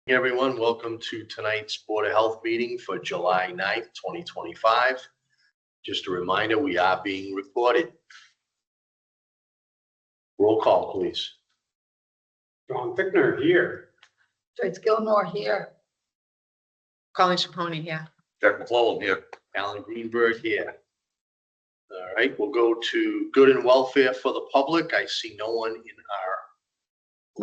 Hey everyone, welcome to tonight's Board of Health meeting for July 9th, 2025. Just a reminder, we are being recorded. Roll call, please. John Fickner here. Joyce Gilmore here. Colleen Chaponi here. Jack McClellan here. Alan Greenberg here. All right, we'll go to good and welfare for the public. I see no one in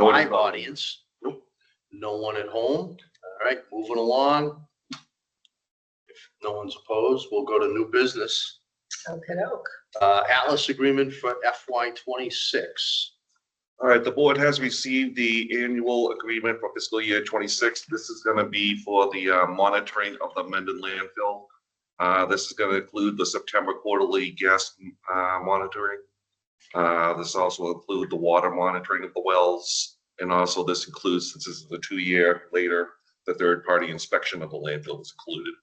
our live audience. Nope. No one at home. All right, moving along. If no one's opposed, we'll go to new business. Okey-doke. Atlas agreement for FY26. All right, the board has received the annual agreement for fiscal year 26. This is going to be for the monitoring of the Mendon landfill. This is going to include the September quarterly gas monitoring. This also include the water monitoring of the wells. And also this includes, since this is a 2-year later, the third-party inspection of the landfill is included.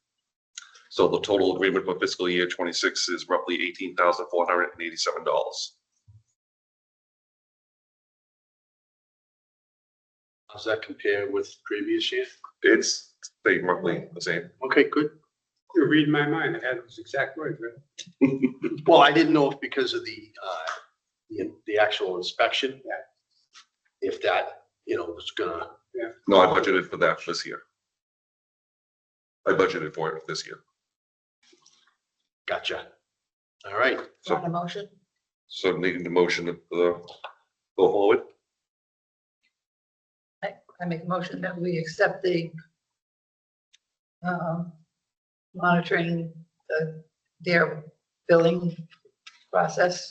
So the total agreement for fiscal year 26 is roughly $18,487. How's that compare with previous year? It's roughly the same. Okay, good. You're reading my mind. I had those exact words, right? Well, I didn't know if because of the actual inspection. Yeah. If that, was gonna. No, I budgeted for that this year. I budgeted for it this year. Gotcha. All right. Want a motion? So needing the motion to go forward. I make a motion that we accept the monitoring their billing process.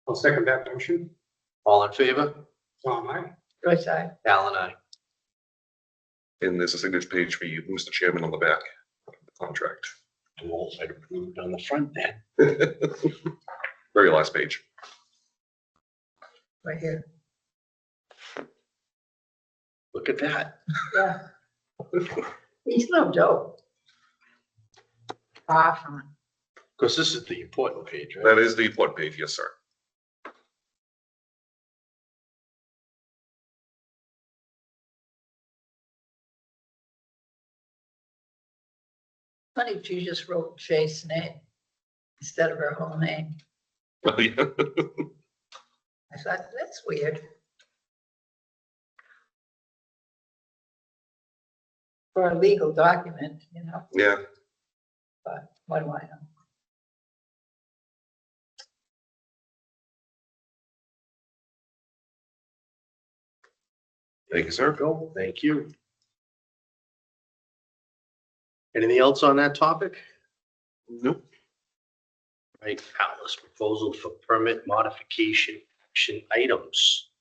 I'll second that motion. All in favor? Tom, aye. Joyce, aye. Alan, aye. And there's a signature page for you, Mr. Chairman, on the back of the contract. Well, I'd approved on the front then. Very last page. Right here. Look at that. Yeah. He's no dope. Far from it. Because this is the important page, right? That is the important page, yes, sir. Funny if you just wrote Jay's name instead of her whole name. Oh, yeah. I thought, that's weird. For a legal document, Yeah. but what do I know? Thank you, sir. Go. Thank you. Anything else on that topic? Nope. Right, Atlas proposal for permit modification action items.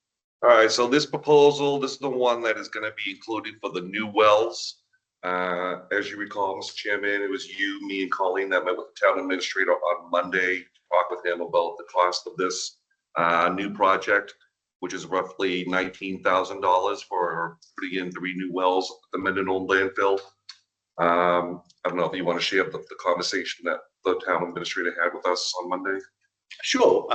All right, so this proposal, this is the one that is going to be included for the new wells. As you recall, Mr. Chairman, it was you, me, and Colleen that met with the town administrator on Monday to talk with him about the cost of this new project, which is roughly $19,000 for putting in 3 new wells at the Mendon landfill. I don't know if you want to share the conversation that the town administrator had with us on Monday. Sure,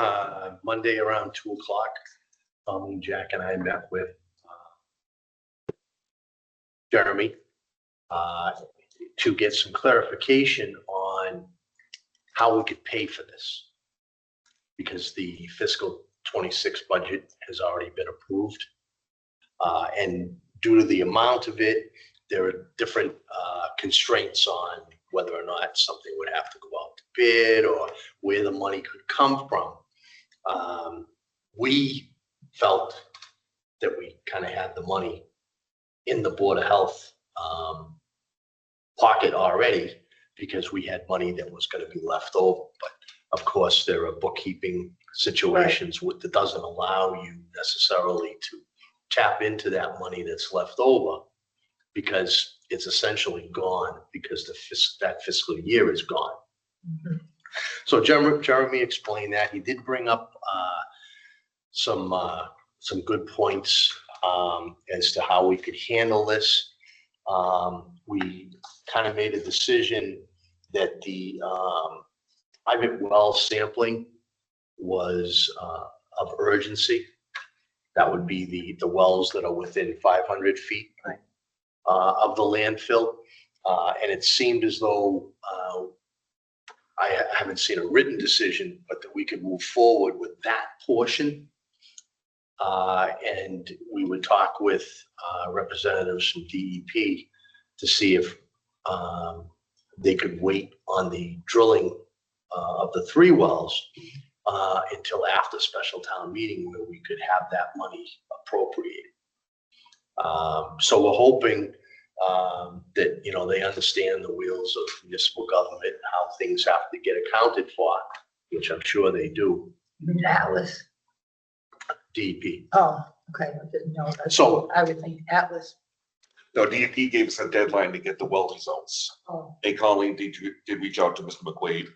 Monday around 2:00, Jack and I met with Jeremy to get some clarification on how we could pay for this. Because the fiscal 26 budget has already been approved. And due to the amount of it, there are different constraints on whether or not something would have to go out to bid or where the money could come from. We felt that we kind of had the money in the Board of Health pocket already because we had money that was going to be left over. But of course, there are bookkeeping situations that doesn't allow you necessarily to tap into that money that's left over, because it's essentially gone because that fiscal year is gone. Mm-hmm. So Jeremy explained that. He did bring up some good points as to how we could handle this. We kind of made a decision that the private well sampling was of urgency. That would be the wells that are within 500 feet of the landfill. And it seemed as though I haven't seen a written decision, but that we could move forward with that portion. And we would talk with representatives from DEP to see if they could wait on the drilling of the 3 wells until after special town meeting, where we could have that money appropriated. So we're hoping that, you know, they understand the wheels of municipal government and how things have to get accounted for, which I'm sure they do. Atlas. DEP. Oh, okay, I didn't know that. So- I would think Atlas. No, DEP gave us a deadline to get the well results. Oh, Hey, Colleen, did reach out to Mr. McQuaid?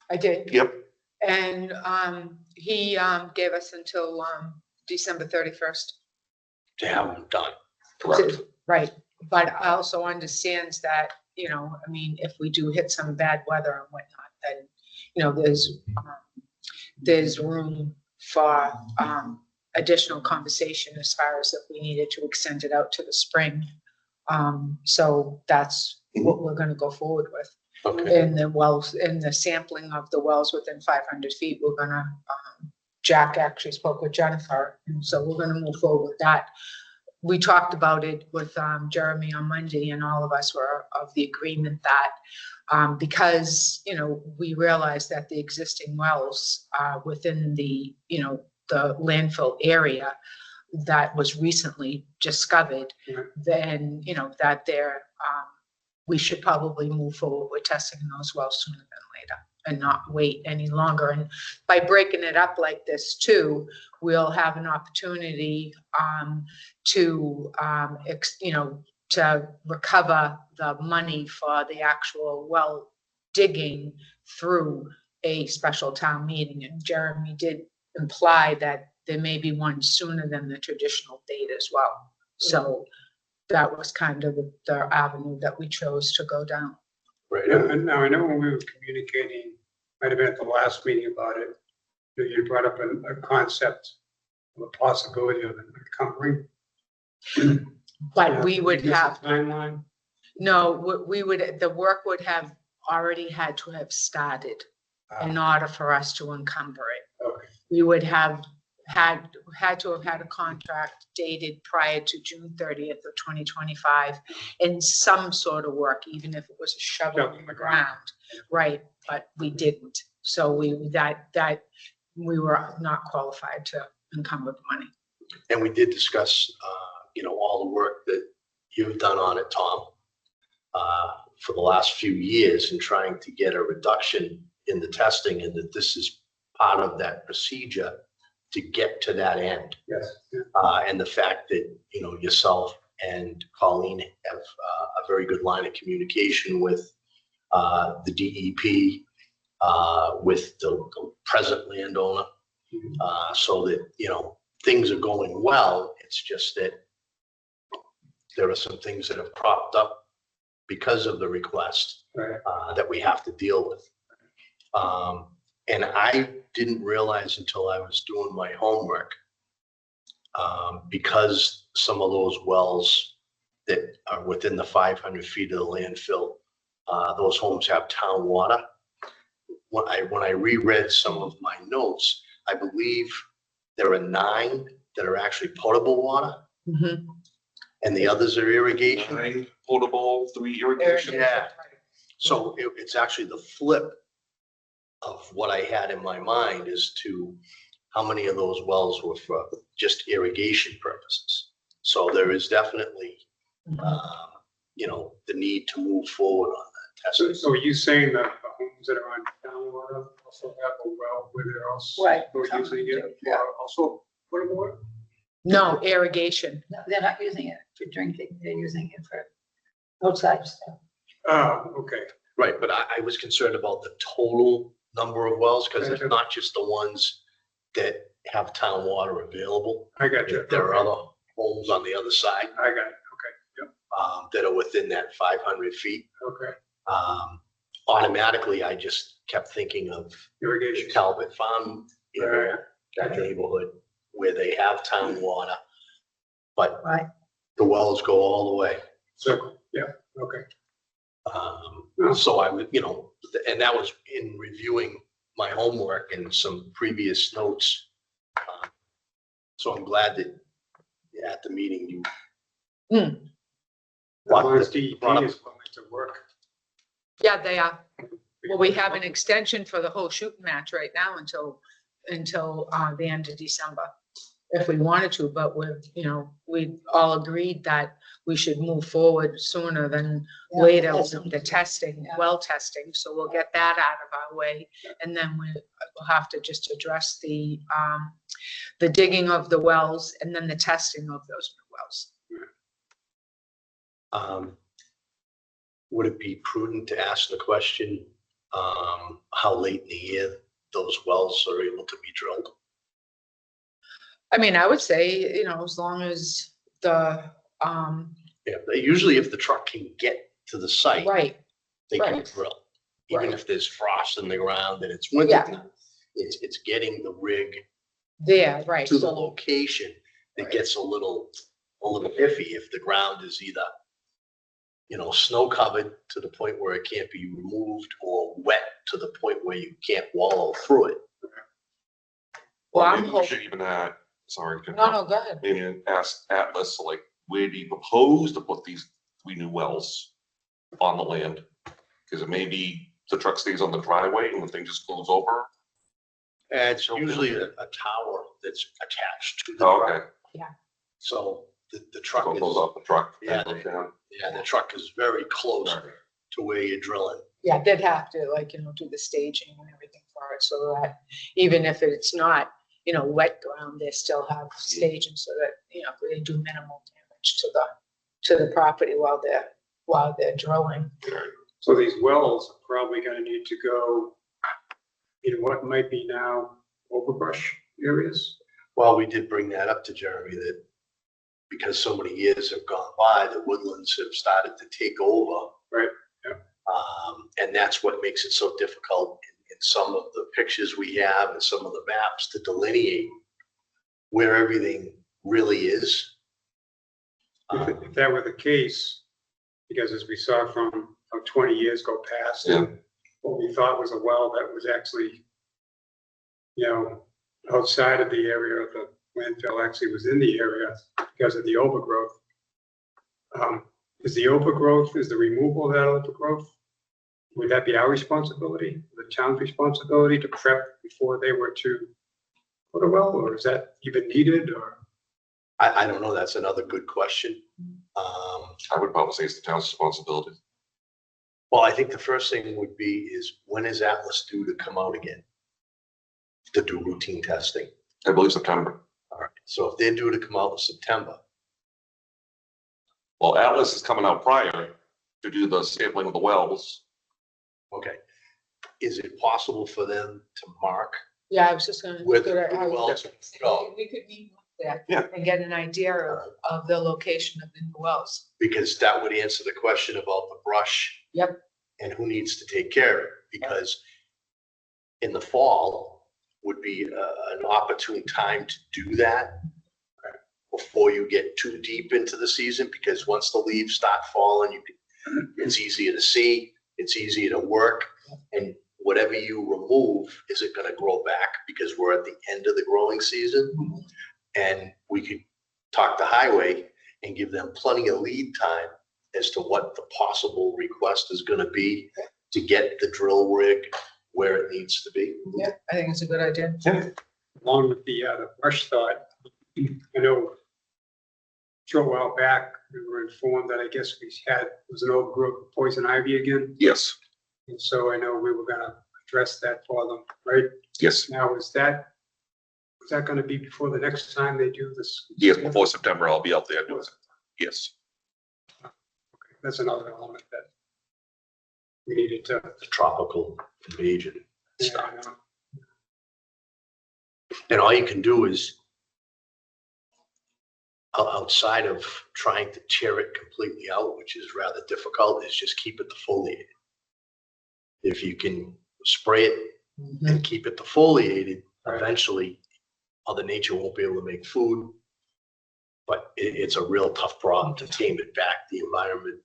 I did. Yep. And he gave us until December 31st. To have them done. Correct. Right, but I also understands that, you know, I mean, if we do hit some bad weather and whatnot, then, you know, there's room for additional conversation as far as if we needed to extend it out to the spring. So that's what we're gonna go forward with. Okay. In the wells, in the sampling of the wells within 500 feet, we're gonna, Jack actually spoke with Jennifer, and so we're gonna move forward with that. We talked about it with Jeremy on Monday, and all of us were of the agreement that because, you know, we realized that the existing wells within the, you know, the landfill area that was recently discovered, then, you know, that there, we should probably move forward with testing those wells sooner than later and not wait any longer. And by breaking it up like this too, we'll have an opportunity to, you know, to recover the money for the actual well digging through a special town meeting. And Jeremy did imply that there may be one sooner than the traditional date as well. So that was kind of the avenue that we chose to go down. Right. And now I know when we were communicating, might have been at the last meeting about it, that you brought up a concept of a possibility of encumbering. But we would Is this a have, timeline. no, we would, the work would have already had to have started in order for us to encumber it. Okay. We would have had to have had a contract dated prior to June 30th of 2025 in some sort of work, even if it was a shovel in the ground, right? But we didn't. So we were not qualified to encumber the money. And we did discuss, you know, all the work that you've done on it, Tom, for the last few years in trying to get a reduction in the testing, and that this is part of that procedure to get to that end. Yes. And the fact that, you know, yourself and Colleen have a very good line of communication with the DEP, with the present landowner, so that, you know, things are going well. It's just that there are some things that have cropped up because of the request Right. that we have to deal with. And I didn't realize until I was doing my homework, because some of those wells that are within the 500 feet of the landfill, those homes have town water. When I reread some of my notes, I believe there are 9 that are actually potable water, and the others are irrigation. 9 potable, 3 irrigation. Yeah. So it's actually the flip of what I had in my mind as to how many of those wells were for just irrigation purposes. So there is definitely, you know, the need to move forward on that testing. So are you saying that the homes that are on town water also have a well where they're also Right. using it Yeah. for also potable water? No, irrigation. No, they're not using it for drinking, they're using it for outside stuff. Oh, okay. Right, but I was concerned about the total number of wells, because it's not just the ones that have town water available. I got you. There are Okay. other homes on the other side I got it. Okay. Yep. that are within that 500 feet. Okay. Automatically, I just kept thinking of Irrigation. Talbot Farm area, Right. that neighborhood. where they have town water, but Right. the wells go all the way. So, yeah, okay. So I would, and that was in reviewing my homework and some previous notes. So I'm glad that at the meeting you. Hmm. As long as DEP is willing to work. Yeah, they are. Well, we have an extension for the whole shooting match right now until the end of December, if we wanted to, but we all agreed that we should move forward sooner than Yeah, later that's with the something. testing, Yeah. well testing, so we'll get that out of our way. And then we'll have to just address the digging of the wells and then the testing of those new wells. Would it be prudent to ask the question, how late in the year those wells are able to be drilled? I mean, I would say, as long as the, Yeah, usually if the truck can get to the site, right, they can right. drill. Even Right. if there's frost in the ground and it's winter time, it's getting the rig there, right. to the So, location that Right. gets a little iffy if the ground is either, snow covered to the point where it can't be removed or wet to the point where you can't wallow through it. well, I'm Maybe we should hoping, even add, sorry. no, go ahead. Maybe ask Atlas, like, where do you propose to put these 3 new wells on the land? Because it may be the truck stays on the driveway and the thing just goes over. And it's usually a tower that's attached to the Oh, truck. okay. So the truck So it goes is, off the truck. Yeah, and goes down. the truck is very close Right. to where you're drilling. Yeah, they'd have to do the staging and everything for it, so that even if it's not, wet ground, they still have staging so that, they do minimal damage to the property while they're drilling. So these wells are probably gonna need to go in what might be now overbrush areas. Well, we did bring that up to Jeremy, that because so many years have gone by, the woodlands have started to take over. Right, yeah. And that's what makes it so difficult in some of the pictures we have and some of the maps to delineate where everything really is. If that were the case, because as we saw from 20 years go past, Yeah. what we thought was a well that was actually, outside of the area of the landfill actually was in the area because of the overgrowth. Is the removal of that overgrowth, would that be our responsibility, the town's responsibility to prep before they were to put a well, or is that even needed, or? I don't know, that's another good question. I would probably say it's the town's responsibility. Well, I think the first thing would be is, when is Atlas due to come out again? To do routine testing? I believe September. All right, so if they're due to come out in September, Well, Atlas is coming out prior to do the sampling of the wells. okay. Is it possible for them to mark Yeah, I was just gonna. where the wells go? We could meet there. Yeah. And get an idea of the location of the new wells. Because that would answer the question about the brush. Yep. And who needs to take care of it, because in the fall would be an opportune time to do that before you get too deep into the season, because once the leaves start falling, it's easier to see, it's easier to work, and whatever you remove isn't going to grow back because we're at the end of the growing season. And we could talk to Highway and give them plenty of lead time as to what the possible request is going to be to get the drill rig where it needs to be. Yeah, I think it's a good idea. Along with the brush thought, I know a short while back, we were informed that I guess was an overgrowth of poison ivy again. Yes, And so I know we were gonna address that for them, right? yes, Now, is that gonna be before the next time they do this? yes, before September, I'll be out there doing it. Yes. That's another element that we needed to. The tropical invasion stuff. Yeah, And all you can do is, outside of trying to tear it completely out, which is rather difficult, is just keep it defoliated. If you can spray it and keep it defoliated, eventually Mother Nature won't be able to make food. But it's a real tough problem to tame it back. The environment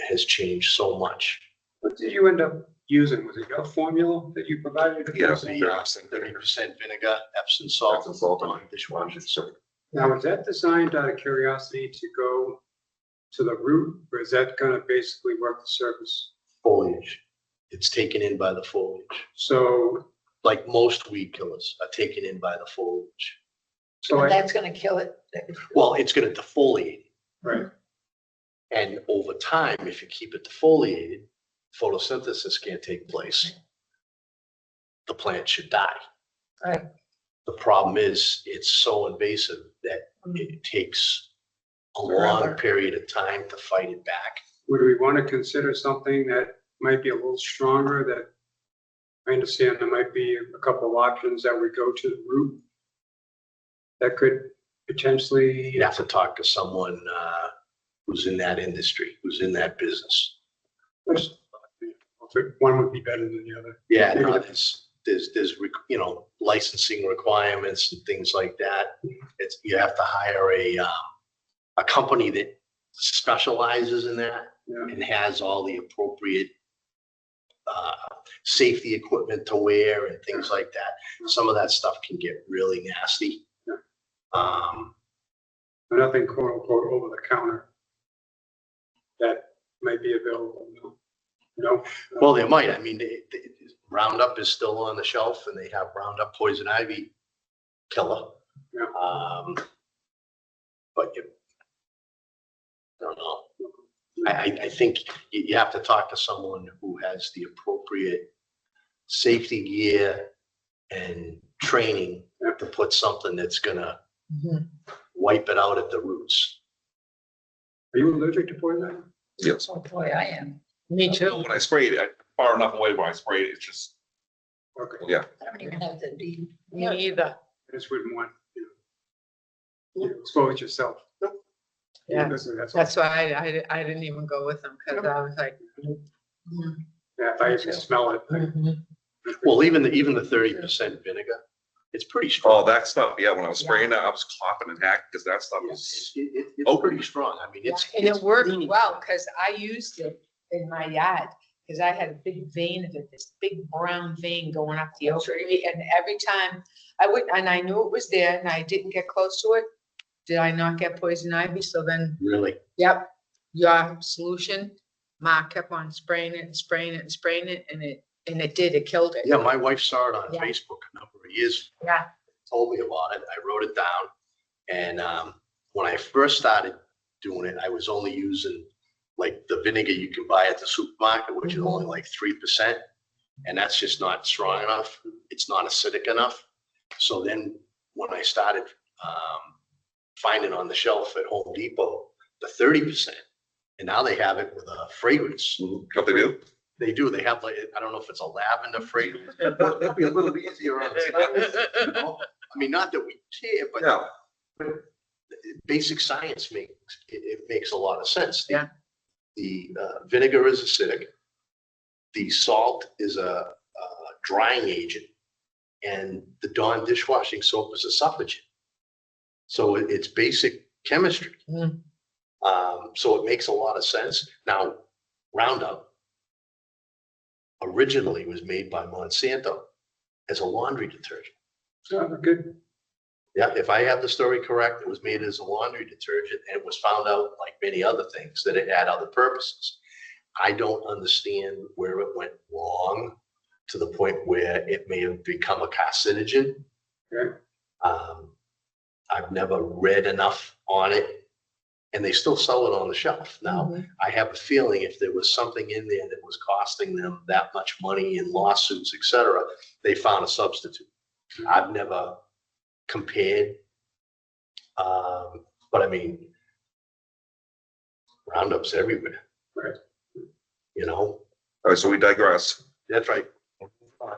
has changed so much. What did you end up using? Was it your formula that you provided? Yes. The 30% vinegar, Epsom salt, Epsom salt on dishwasher soap. Now, is that designed out of curiosity to go to the root, or is that gonna basically work the surface? Foliage. It's taken in by the foliage. So, Like most weed killers are taken in by the foliage. so And I, that's gonna kill it. Well, it's going to defoliate. right, And over time, if you keep it defoliated, photosynthesis can't take place. The plant should die. Right. The problem is it's so invasive that it takes a long Forever. period of time to fight it back. would we want to consider something that might be a little stronger that I understand there might be a couple of options that would go to the root that could potentially, You have to talk to someone who's in that industry, who's in that business. one would be better than the other. Yeah, no, there's licensing requirements and things like that. You have to hire a company that specializes in that Yeah. and has all the appropriate safety equipment to wear and things like that. Some of that stuff can get really nasty. Nothing quote unquote over the counter that might be available. No. Well, they might. I mean, Roundup is still on the shelf, and they have Roundup poison ivy killer. Yeah. But I don't know. I think you have to talk to someone who has the appropriate safety gear and training to put something that's gonna wipe it out at the roots. Are you allergic to poison ivy? Yes. Oh, boy, I am. Me too. When I sprayed it, far enough away when I sprayed it, it's just, Okay, yeah. I don't even have the D. Me either. I just wouldn't want, expose yourself. Yeah. That's That's why I didn't even go with them because I was like. Yeah, if I even smell it. Well, even the 30% vinegar, it's pretty Oh, strong. that stuff, yeah, when I was spraying that, I was coughing and hacking because that stuff It's is, pretty strong. I mean, And it worked clean. well because I used it in my yard because I had a big vein of it, this big brown vein going up the oak tree. And every time I would, and I knew it was there and I didn't get close to it, did I not get poison ivy? So then, Really. yep, your solution, Mark kept on spraying it and spraying it and spraying it and it did, it killed it. Yeah, my wife saw it on Yeah. Facebook a number of years, Yeah. told me about it. I wrote it down. And when I first started doing it, I was only using like the vinegar you can buy at the supermarket, which is only like 3%. And that's just not strong enough. It's not acidic enough. So then when I started finding on the shelf at Home Depot, the 30%, and now they have it with a fragrance. what they do? They do. They have like, I don't know if it's a lavender fragrance. That'd be a little easier on the you know? I mean, not that we care, but Yeah, basic science it makes a lot of sense. Yeah. The vinegar is acidic. The salt is a drying agent, and the Dawn dishwashing soap is a suffragant. So it's basic chemistry. Mm. So it makes a lot of sense. Now, Roundup originally was made by Monsanto as a laundry detergent. Good. Yeah, if I have the story correct, it was made as a laundry detergent and it was found out, like many other things, that it had other purposes. I don't understand where it went wrong to the point where it may have become a carcinogen. Okay. I've never read enough on it, and they still sell it on the shelf. Now, I have a feeling if there was something in there that was costing them that much money in lawsuits, et cetera, they found a substitute. I've never compared, but I mean, Roundup's everywhere. Right. You know, all right, so we digress. that's right.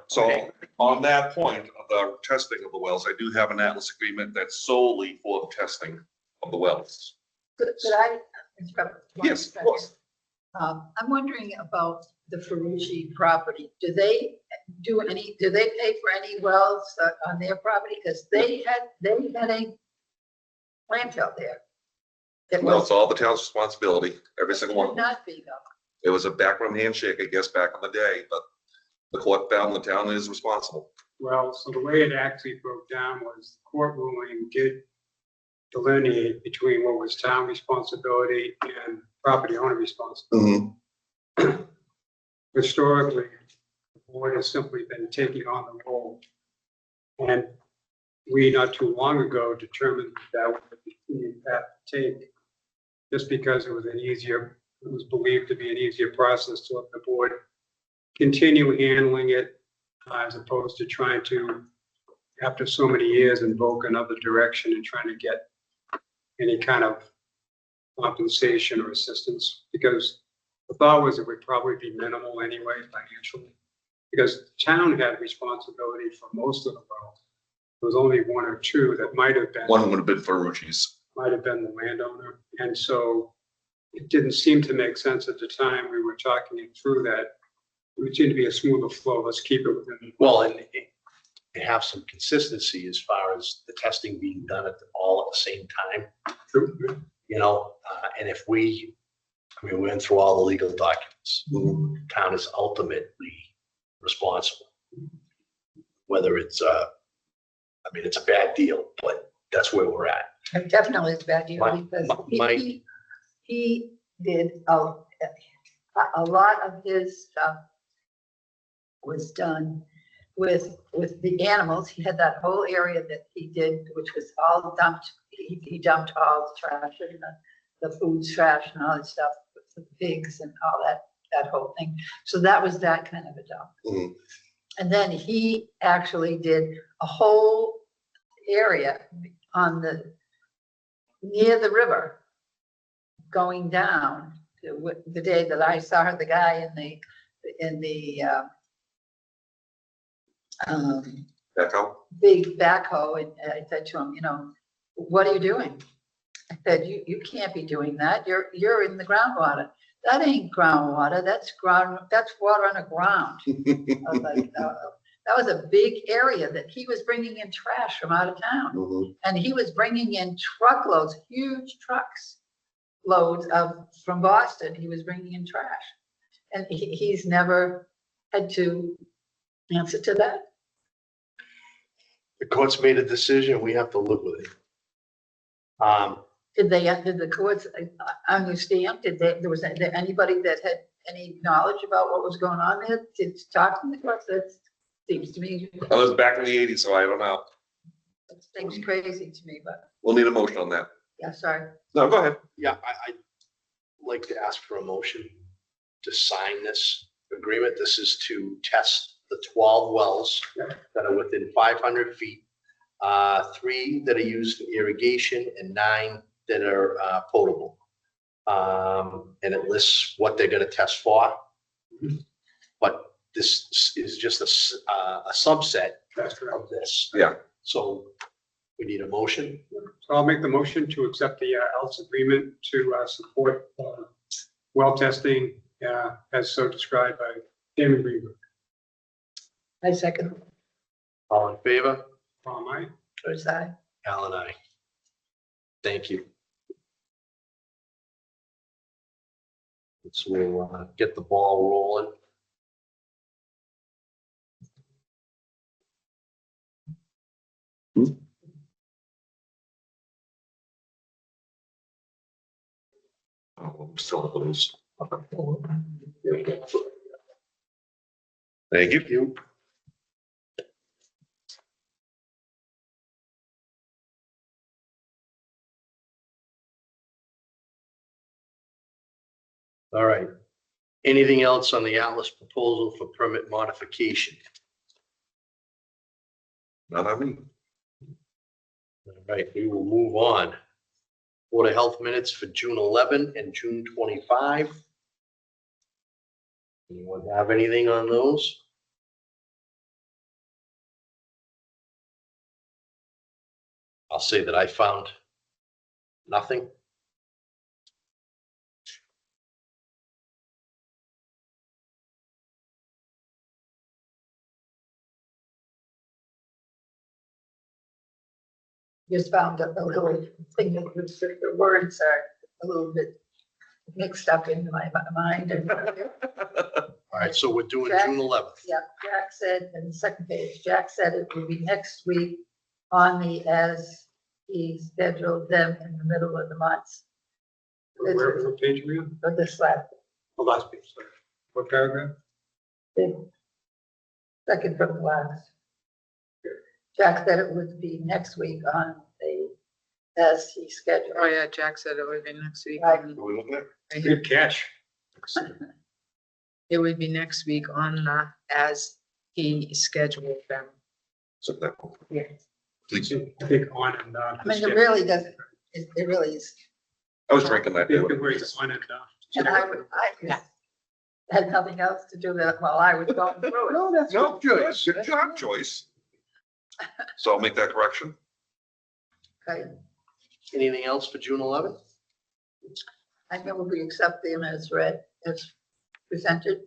So Okay. on that point of the testing of the wells, I do have an Atlas agreement that's solely for the testing of the wells. Could I interrupt? one Yes, of second? course. I'm wondering about the Ferrucci property. Do they pay for any wells on their property? Because they had a landfill there. That No, was, it's all the town's responsibility, every single should one. not be though. It was a backroom handshake, I guess, back in the day, but the court found the town is responsible. Well, so the way it actually broke down was the court ruling did delineate between what was town responsibility and property owner responsibility. Mhm. Historically, the board has simply been taking on the role. And we, not too long ago, determined that would be that take, just because it was believed to be an easier process to let the board continue handling it, as opposed to trying to, after so many years, invoke another direction and trying to get any kind of compensation or assistance, because the thought was it would probably be minimal anyway financially, because the town had responsibility for most of the wells. There was only one or two that might have been Ferrucci's. the landowner. And so it didn't seem to make sense at the time we were talking it through that it would seem to be a smoother flow. Let's keep it within. Well, and have some consistency as far as the testing being done all at the same time, you know, and if we went through all the legal documents. Mhm. Town is ultimately responsible. Whether it's, it's a bad deal, but that's where we're at. It definitely is a bad deal because he did a lot of his stuff was done with the animals. He had that whole area that he did, which was all dumped. He dumped all the trash and the food trash and all that stuff, with the pigs and all that whole thing. So that was that kind of a dump. Mhm. And then he actually did a whole area near the river going down the day that I saw the guy in the Echo? big backhoe, and I said to him, what are you doing? I said, you can't be doing that. You're in the groundwater. That ain't groundwater. That's water on the ground. I was like, that was a big area that he was bringing in trash from out of town. Mhm. And he was bringing in truckloads, huge trucks, loads from Boston. He was bringing in trash. And he's never had to answer to that. The court's made a decision, we have to live with it. Did the courts understand? Was there anybody that had any knowledge about what was going on there? Did you talk to the courts? That seems to me. I was back in the 80s, so I don't know. That seems crazy to me, but We'll need a motion on that. yeah, sorry. No, go ahead. Yeah, I'd like to ask for a motion to sign this agreement. This is to test the 12 wells that are within 500 feet, 3 that are used for irrigation and 9 that are potable. And it lists what they're going to test for. But this is just a subset That's right. of this. Yeah. So we need a motion. So I'll make the motion to accept the ELS agreement to support well testing as so described by Damon Greenberg. I second. All in favor? Tom, aye. First side. Al and I. Thank you. So we'll get the ball rolling. Oh, I'm still at those. Thank you. All right. Anything else on the Atlas proposal for permit modification? Not on me. All right, we will move on. Board of Health minutes for June 11 and June 25. Anyone have anything on those? I'll say that I found nothing. just found a little thing that was, the words are a little bit mixed up in my mind. And All right, so we're doing Jack? June 11th. yeah, Jack said, in the second page, Jack said it would be next week on the, as he scheduled them in the middle of the month. Where page are we on? For this last, The last page, sorry. What paragraph? the second from the last. Jack said it would be next week on the, as he scheduled. Oh, yeah, Jack said it would be next week. Right. Are we looking at? Right here. Good catch. It would be next week on, as he scheduled them. So that, Yeah. please. I think on and on. I mean, it really doesn't, it really is. I was drinking that. I think where it's on and on. And I Yeah. had nothing else to do that while I was going through it. No, that's No, good, good, good job, Joyce. So I'll make that correction. Okay, Anything else for June 11th? I think we accept them as read, as presented.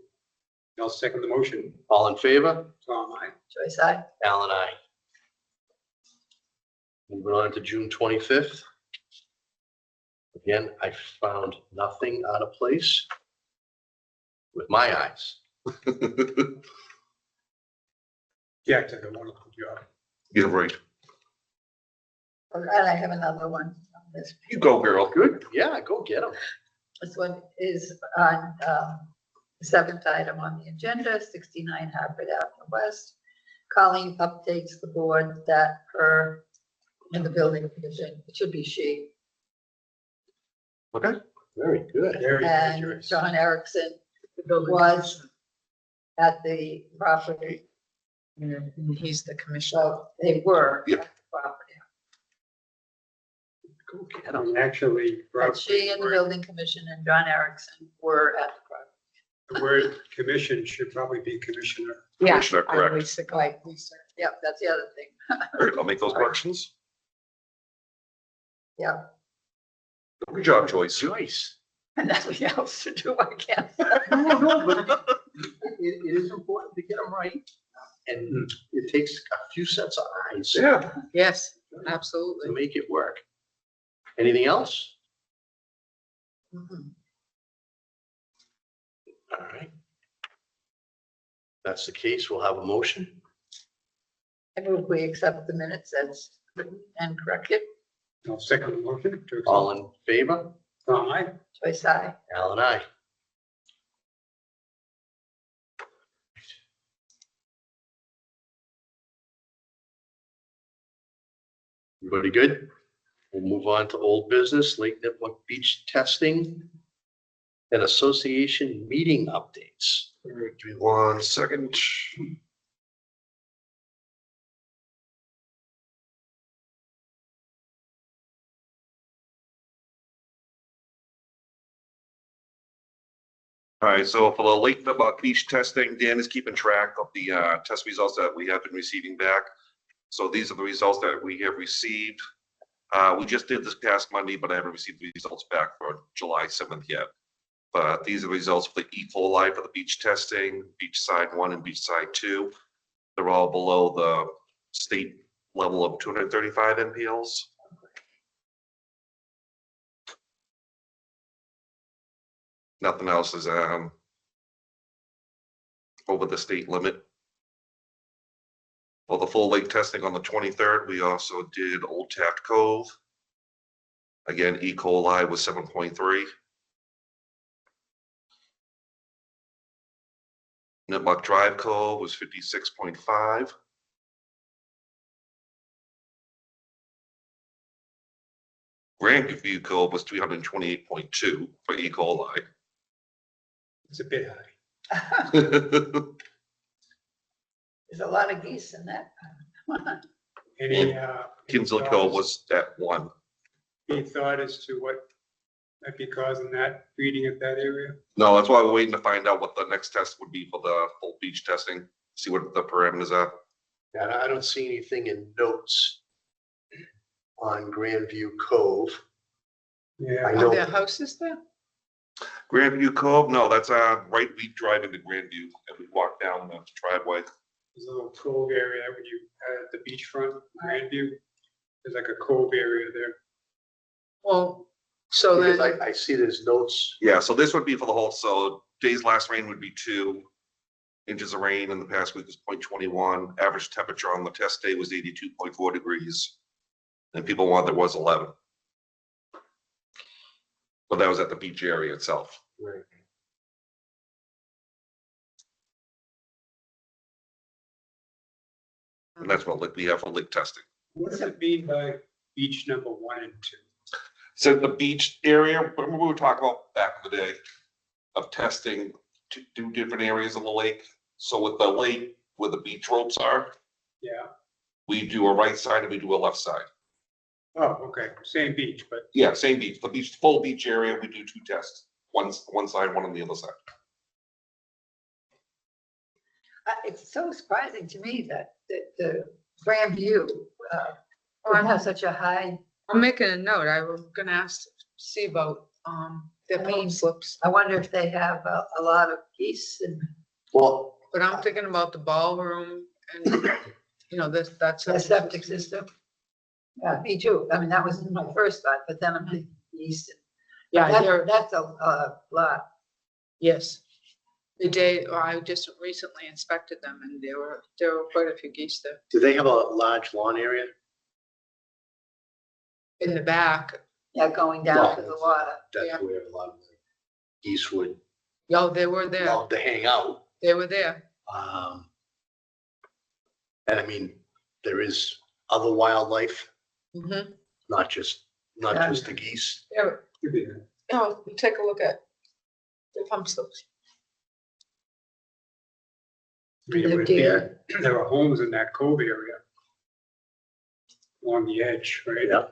I'll second the motion. All in favor? Tom, I. Joyce, I. Al and I. Moving on to June 25th. Again, I found nothing out of place with my eyes. Jack did a wonderful job. You're right. And I have another one on this. You go, girl. Good, yeah, go get them. This one is on the seventh item on the agenda, 69 Harvard Avenue West. Colleen updates the board that her, in the building commission, it should be she, Okay. Very good. Very and dangerous. John Erickson was at the property. And he's the commissioner. So they were Yep. at the property. Go get them. And actually, But she and the building commission and John Erickson were at the property. the word commission should probably be commissioner. Yeah. Commissioner, I correct. basically- Lisa. Yep, that's the other thing. All right, I'll make those corrections. Yeah, Good job, Joyce. Joyce. and nothing else to do, I guess. No, but it is important to get them right. And it takes a few sets of eyes to Yeah. Yes, absolutely. make it work. Anything else? Mhm. All right. That's the case. We'll have a motion. I move we accept the minutes as written and corrected. I'll second the motion to accept. All in favor? Tom, I. Joyce, I. Al and I. Everybody good? We'll move on to old business, Lake Nipmuc Beach testing and association meeting updates. All right, give me 1 second. All right, so for the Lake Nipmuc beach testing, Dan is keeping track of the test results that we have been receiving back. So these are the results that we have received. We just did this past Monday, but I haven't received the results back for July 7th yet. But these are the results for the E. coli for the beach testing, beach side 1 and beach side 2. They're all below the state level of 235 NPLs. Nothing else is over the state limit. For the full lake testing on the 23rd, we also did Old Taft Cove. Again, E. coli was 7.3. Nipmuc Drive Cove was 56.5. Grandview Cove was 328.2 for E. coli. It's a bit high. There's a lot of geese in that. Any, Kinsley Cove was at 1. any thought as to what might be causing that breeding at that area? No, that's why we're waiting to find out what the next test would be for the full beach testing, see what the parameters are. And I don't see anything in notes on Grandview Cove. Yeah. I Are know, there houses there? Grandview Cove, no, that's right, we drive into Grandview and we walk down the driveway. There's a little cove area when you at the beachfront, Grandview. There's like a cove area there. Well, so Because then, I see there's notes. Yeah, so this would be for the whole, so day's last rain would be 2 inches of rain in the past week was 0.21. Average temperature on the test day was 82.4 degrees. And people want there was 11. But that was at the beach area itself. Right. And that's what we have for lake testing. What does it mean by beach number 1 and 2? So the beach area, remember we were talking about back in the day of testing to do different areas of the lake. So with the lake, where the beach ropes are, Yeah. we do a right side and we do a left side. Oh, okay. Same beach, but Yeah, same beach. The beach, full beach area, we do 2 tests. One side, one on the other side. It's so surprising to me that the Grandview has such a high, I'm making a note. I was gonna ask, see about, their I mean- pump slips. I wonder if they have a lot of geese and Well, But I'm thinking about the ballroom and, you know, that's. a septic system. Yeah, me too. I mean, that was my first thought, but then I'm thinking geese. Yeah, That's a lot. yes. The day, I just recently inspected them and there were quite a few geese there do they have a large lawn area? in the back. Yeah, going down to the water. That's Yeah. where a lot of the geese would Oh, they were there. love to hang out. They were there. And I mean, there is other wildlife, Mm-hmm. not just Yeah. the geese. Yeah, could be that. no, take a look at the pump slips. I mean, it would be- there are homes in that cove area along the edge, right? Yeah.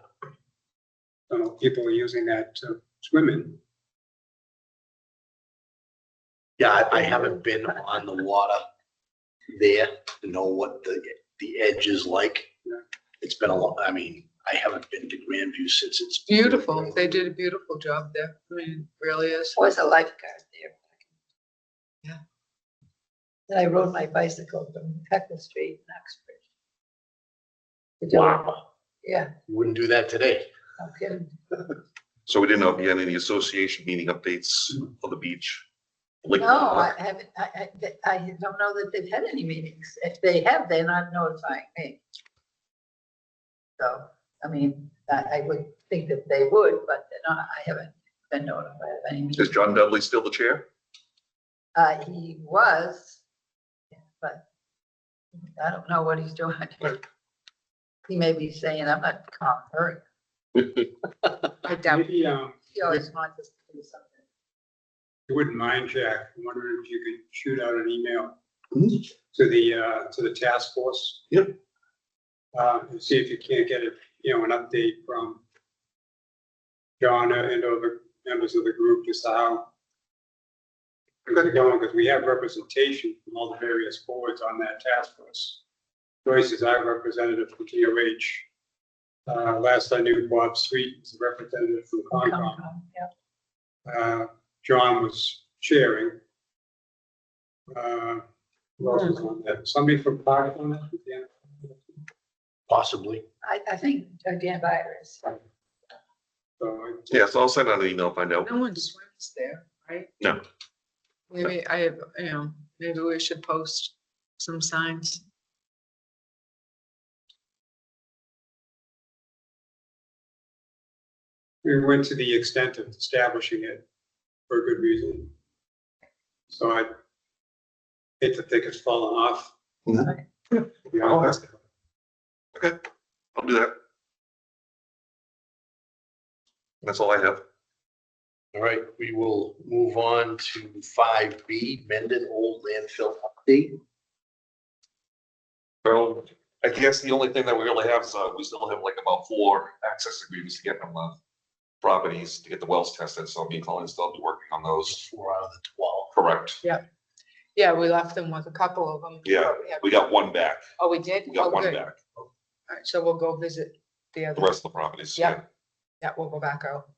So people are using that to swim in. Yeah, I haven't been on the water there to know what the edge is like. Yeah. It's been a long, I mean, I haven't been to Grandview since it's. Beautiful. They did a beautiful job there. I mean, it really is. Was a lifeguard there. Yeah. Then I rode my bicycle from Peckle Street in Uxbridge. Wow, Yeah, wouldn't do that today. no kidding. So we didn't know if you had any association meeting updates for the beach. Lake- No, I haven't, I don't know that they've had any meetings. If they have, they're not notifying me. So, I mean, I would think that they would, but they're not, I haven't been notified of any Is meetings. John Dudley still the chair? He was, but I don't know what he's doing. He may be saying, I'm not conquering. I doubt. Maybe, He always wants us to do something. you wouldn't mind, Jack, I'm wondering if you could shoot out an email Mhm. to the task force. Yep. And see if you can't get an update from John and other members of the group, just how it's going, because we have representation from all the various boards on that task force. Joyce is our representative from TOH. Last I knew, Bob Sweet was a representative from Concom. Yeah. John was chairing. Who else was on that? Somebody from Park on that? Yeah. Possibly. I think Dan Byer is. So Yeah, so I'll send out an email, find out. No one swims there, right? No. Maybe maybe we should post some signs. we went to the extent of establishing it for a good reason. So I hate to think it's fallen off. Mhm. To be honest. Okay, I'll do that. That's all I have. All right, we will move on to 5B, Mendon Old Landfill Update. So I guess the only thing that we really have is, we still have like about 4 access agreements to get from the properties to get the wells tested. So me and Colin still be working on those. 4 out of the 12. Correct. Yeah, we left them with a couple of them. Yeah, we got 1 back. Oh, we did? We got Oh, 1 good. back. All right, so we'll go visit the The other. rest of the properties. Yeah. Yeah, we'll go back out.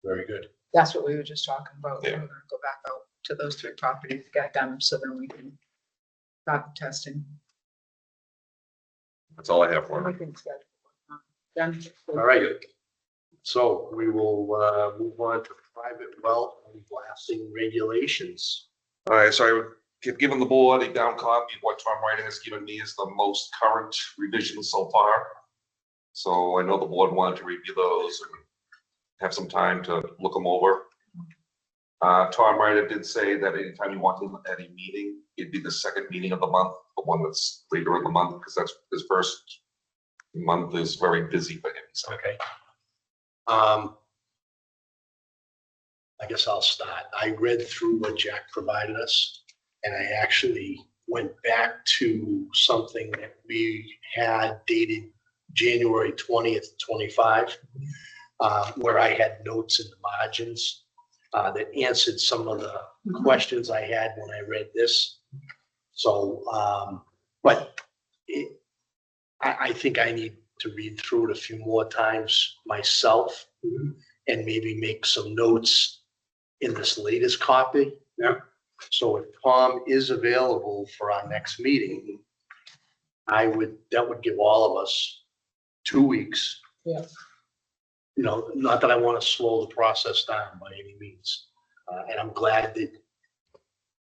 Very good. That's what we were just talking about. We're Yeah. gonna go back out to those 3 properties, get them, so then we can start testing. That's all I have for them. Everything's good. Done. All right. So we will move on to private well and blasting regulations. All right, so I would give given the board a down copy of what Tom Wright has given me is the most current revision so far. So I know the board wanted to review those and have some time to look them over. Tom Wright did say that anytime you want him at a meeting, it'd be the second meeting of the month, the one that's later in the month, because that's his first month is very busy for him. So. Okay. I guess I'll start. I read through what Jack provided us, and I actually went back to something that we had dated January 20th, 25, where I had notes in the margins that answered some of the questions I had when I read this. So, but I think I need to read through it a few more times myself and maybe make some notes in this latest copy. Yeah. So if Tom is available for our next meeting, that would give all of us 2 weeks. Yeah. You know, not that I want to slow the process down by any means. And I'm glad that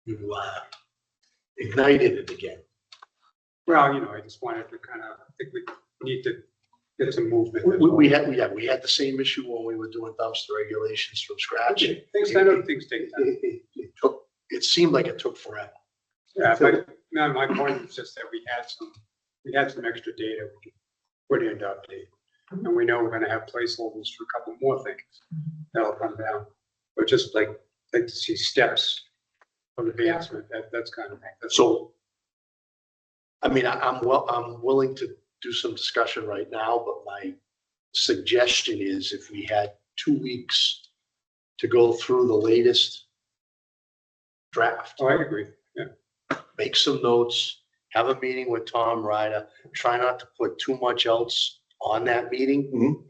you ignited it again. Well, I just wanted to kind of, I think we need to get some movement. We had the same issue when we were doing dumpster regulations from scratch. I know things take time. It seemed like it took forever. Yeah, but no, my point is just that we had some extra data we could put into update. And we know we're gonna have placeholders for a couple more things that'll come down. But just like to see steps of advancement, that's kind of. So, I mean, I'm willing to do some discussion right now, but my suggestion is if we had 2 weeks to go through the latest draft, Oh, I agree. Yeah. make some notes, have a meeting with Tom Ryder, try not to put too much else on that meeting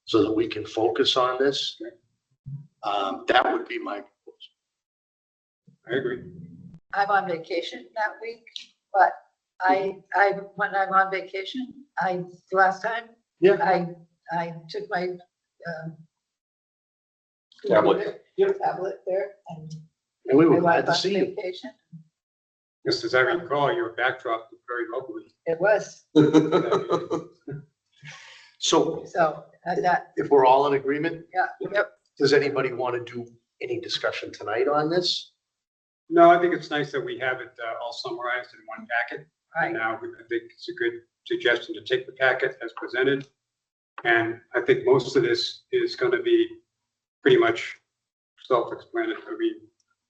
so that we can focus on this. That would be my proposal. I agree. I'm on vacation that week, but when I'm on vacation, last time, Yeah. I took my Tablet. tablet there and And we I were went glad to on see you. vacation. Just as I recall, your backdrop was very lovely. It was, So so that, if we're all in agreement, yep, does anybody want to do any discussion tonight on this? No, I think it's nice that we have it all summarized in one packet. right. Now, I think it's a good suggestion to take the packet as presented. And I think most of this is going to be pretty much self-explanatory,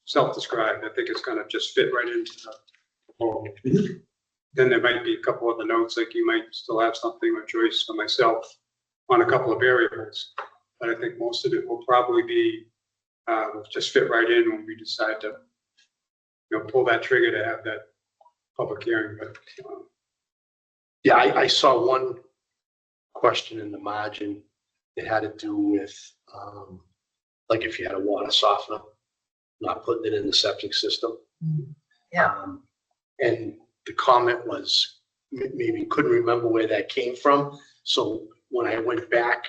self-described. I think it's going to just fit right into the whole. Then there might be a couple of the notes, like you might still have something or Joyce or myself on a couple of variables. But I think most of it will probably be just fit right in when we decide to, pull that trigger to have that public hearing. But Yeah, I saw one question in the margin that had to do with, like if you had a water softener, not putting it in the septic system. Yeah. And the comment was, maybe couldn't remember where that came from. So when I went back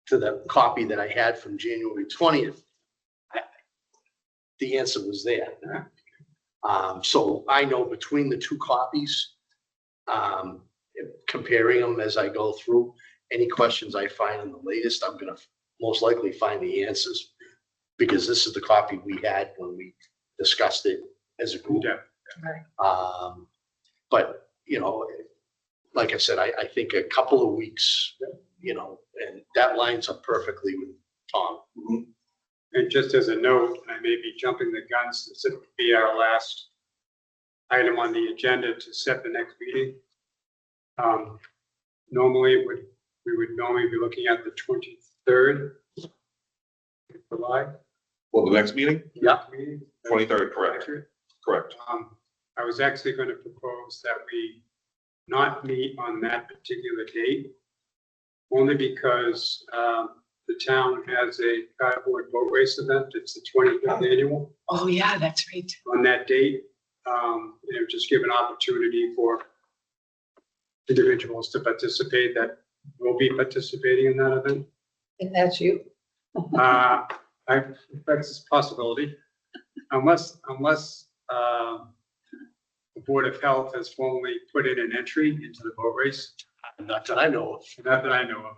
to the copy that I had from January 20th, the answer was there. So I know between the two copies, comparing them as I go through, any questions I find in the latest, I'm gonna most likely find the answers, because this is the copy we had when we discussed it as a group. yeah, Right. But, like I said, I think a couple of weeks, and that lines up perfectly with Tom. and just as a note, I may be jumping the gun since it would be our last item on the agenda to set the next meeting. Normally we would normally be looking at the 23rd of July. Well, the next meeting, Yeah. Meeting. 23rd, correct. Accurate? correct. I was actually going to propose that we not meet on that particular date, only because the town has a cardboard boat race event. It's the 25th annual. Oh, yeah, that's right. On that date, just give an opportunity for individuals to participate that will be participating in that event. And that's you. That's a possibility, unless the Board of Health has formally put in an entry into the boat race, Not that I know of. not that I know of.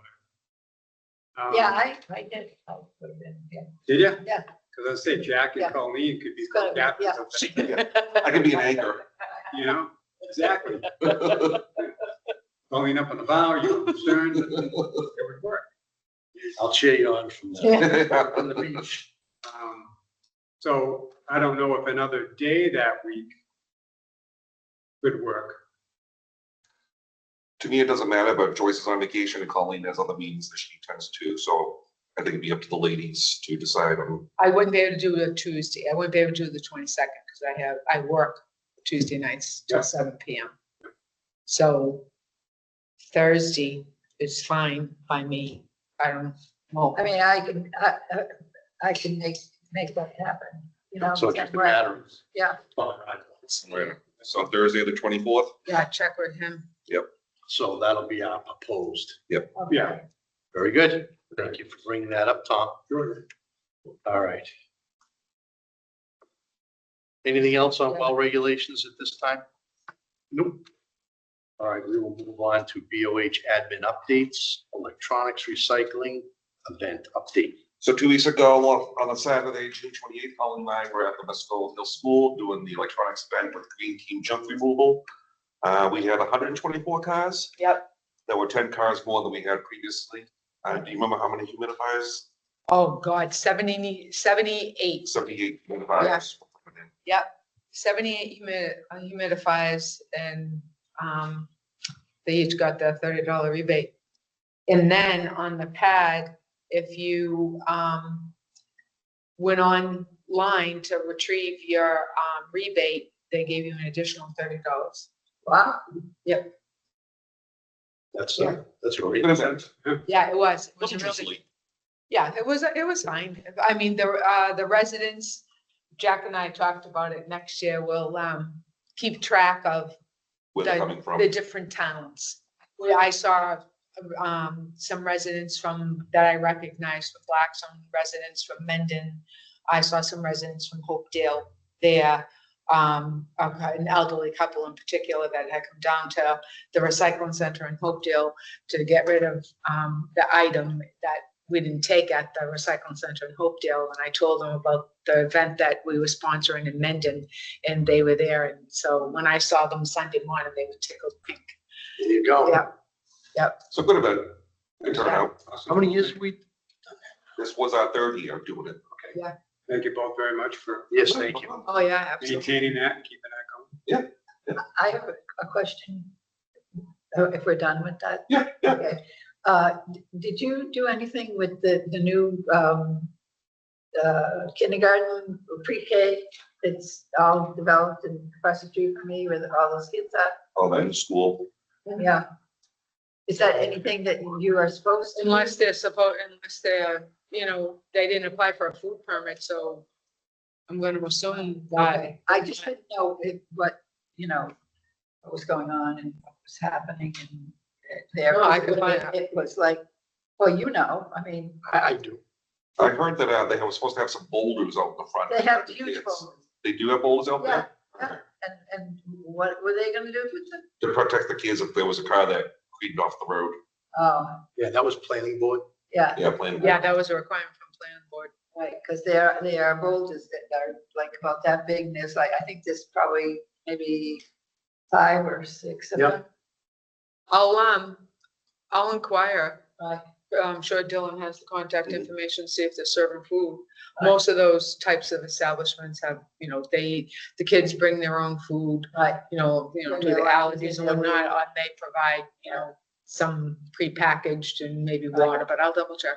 Yeah, I did. I would have been, yeah. Did you? Yeah. Because I say Jack and Yeah. Colleen could be It's gonna be- captains yeah. of that, I can be an anchor. you know, exactly. Colleen up on the bow, you on the stern, it would work. I'll cheer you on from the, on the beach. So I don't know if another day that week could work. To me, it doesn't matter, but Joyce is on vacation and Colleen has other meetings that she tends to, so I think it'd be up to the ladies to decide on. I wouldn't be able to do it Tuesday. I wouldn't be able to do the 22nd because I work Tuesday nights till Yeah. 7 PM. So Thursday is fine by me. I don't know. I mean, I can make that happen, you know. So it's just a matter of. Yeah. So Thursday, the 24th? Yeah, check with him. So that'll be our proposed. Yeah. Very good. Thank you for bringing that up, Tom. Sure. All right. Anything else on well regulations at this time? Nope. All right, we will move on to BOH admin updates, electronics recycling event update. So 2 weeks ago, on a Saturday, June 28th, Colleen and I were at the Mesco Hill School doing the electronics event with Green Team junk removal. We had 124 cars. Yep. There were 10 cars more than we had previously. Do you remember how many humidifiers? Oh, God, 78. 78 humidifiers. Yep, 78 humidifiers and they each got the $30 rebate. And then on the pad, if you went online to retrieve your rebate, they gave you an additional $30. Wow. That's Yeah. that's a great Good event. event. Yeah, it was. It was a really, Interestingly. yeah, it was fine. I mean, the residents, Jack and I talked about it. Next year, we'll keep track of Where they're coming from. the different towns. Where I saw some residents that I recognized were Black, some residents from Mendon. I saw some residents from Hopedale there. An elderly couple in particular that had come down to the recycling center in Hopedale to get rid of the item that we didn't take at the recycling center in Hopedale. And I told them about the event that we were sponsoring in Mendon, and they were there. And so when I saw them Sunday morning, they were tickled pink. There you go. Yeah. So good event. Good turnout. How many years have we? This was our 3rd year doing it. Thank you both very much for Yes, thank you. Oh, yeah, absolutely. maintaining that and keeping that going. I have a question, if we're done with that. Yeah. Okay. Did you do anything with the new kindergarten, pre-K? It's all developed in Professor G for me, where all those kids are? All that in school. Yeah. Is that anything that you are supposed to? do? Unless they're, they didn't apply for a food permit, so I'm gonna assume that. Okay. I just didn't know what was going on and what was happening and there. No, I could find out. It was like, well, I mean, I do. I heard that they were supposed to have some boulders out in the front. they have for huge kids. boulders. They do have boulders out there? Yeah. And what were they gonna do with them? To protect the kids if there was a car that creeped off the road. Oh, Yeah, that was planning board. yeah, Yeah, playing. Yeah, that was a requirement from planning board. right, because they are boulders that are like about that big, and there's like, I think there's probably maybe 5 or 6 of Yeah. them. I'll inquire. Right. I'm sure Dylan has the contact information, see if they're serving food. Most of those types of establishments have, the kids bring their own food, Right, due to allergies and whatnot, or they provide, some prepackaged and maybe water, but I'll double check.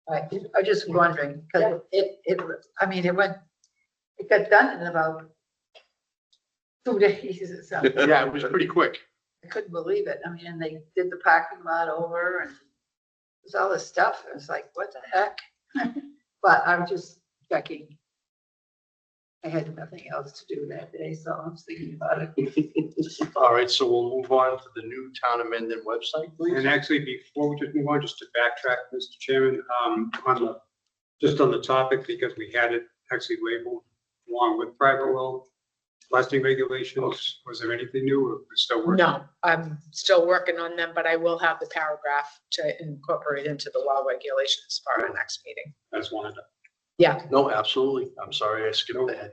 right, I'm just wondering, because it got done in about 2 days or something. Yeah, it was pretty quick. I couldn't believe it. I mean, and they did the parking lot over and there's all this stuff. It was like, what the heck? But I'm just checking. I had nothing else to do that day, so I was thinking about it. All right, so we'll move on to the new town of Mendon website, please. And actually, before we just move on, just to backtrack, Mr. Chairman, just on the topic, because we had it actually labeled along with private well blasting regulations, was there anything new or we're still working? No, I'm still working on them, but I will have the paragraph to incorporate into the well regulations for our next meeting. I just wanted to. Yeah, No, absolutely. I'm sorry, I skipped ahead.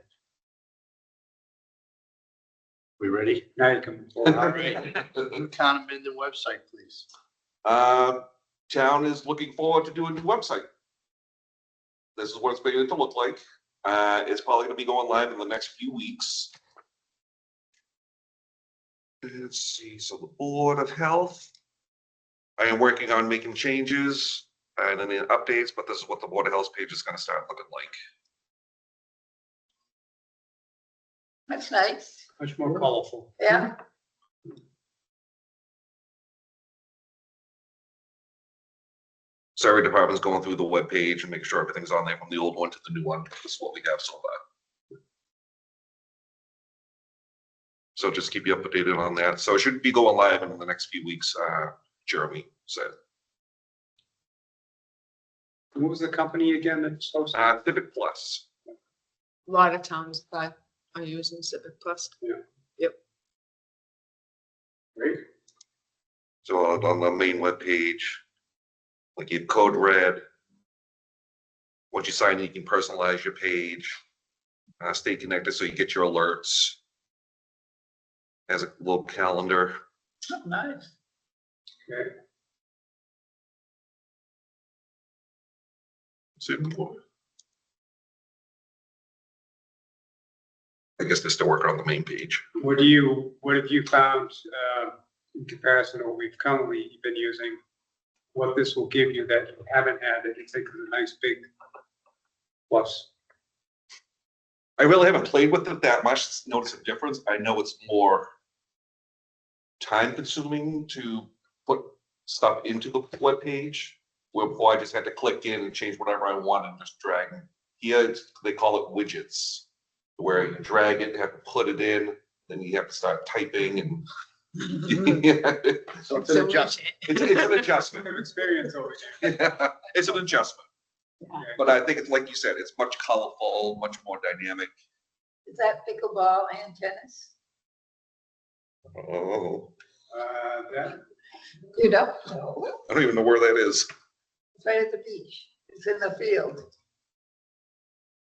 We ready? Now you can. All right, the new town of Mendon website, please. Town is looking forward to doing a new website. This is what it's beginning to look like. It's probably gonna be going live in the next few weeks. Let's see, so the Board of Health. I am working on making changes and any updates, but this is what the Board of Health page is gonna start looking like. That's nice. Much more colorful. Yeah. Survey department's going through the web page and making sure everything's on there from the old one to the new one. This is what we have so far. So just keep you updated on that. So it should be going live in the next few weeks, Jeremy said. What was the company again that's hosting? Civic Plus. a lot of towns are using Civic Plus. Great. So on the main web page, like you have code red. Once you sign in, you can personalize your page. Stay connected so you get your alerts. Has a little calendar. Oh, nice. Okay. I guess they're still working on the main page. What have you found in comparison to what we've currently been using? What this will give you that you haven't had that you think is a nice big plus? I really haven't played with it that much to notice a difference. I know it's more time consuming to put stuff into the web page, where before I just had to click in and change whatever I want and just drag. Here they call it widgets, where you drag it, have to put it in, then you have to start typing and So it's an adjustment. It's an adjustment. Experience over here. Yeah, it's an adjustment. Yeah. But I think it's like you said, it's much colorful, much more dynamic. Is that pickleball and tennis? Oh, That, You don't know. I don't even know where that is. It's right at the beach. It's in the field.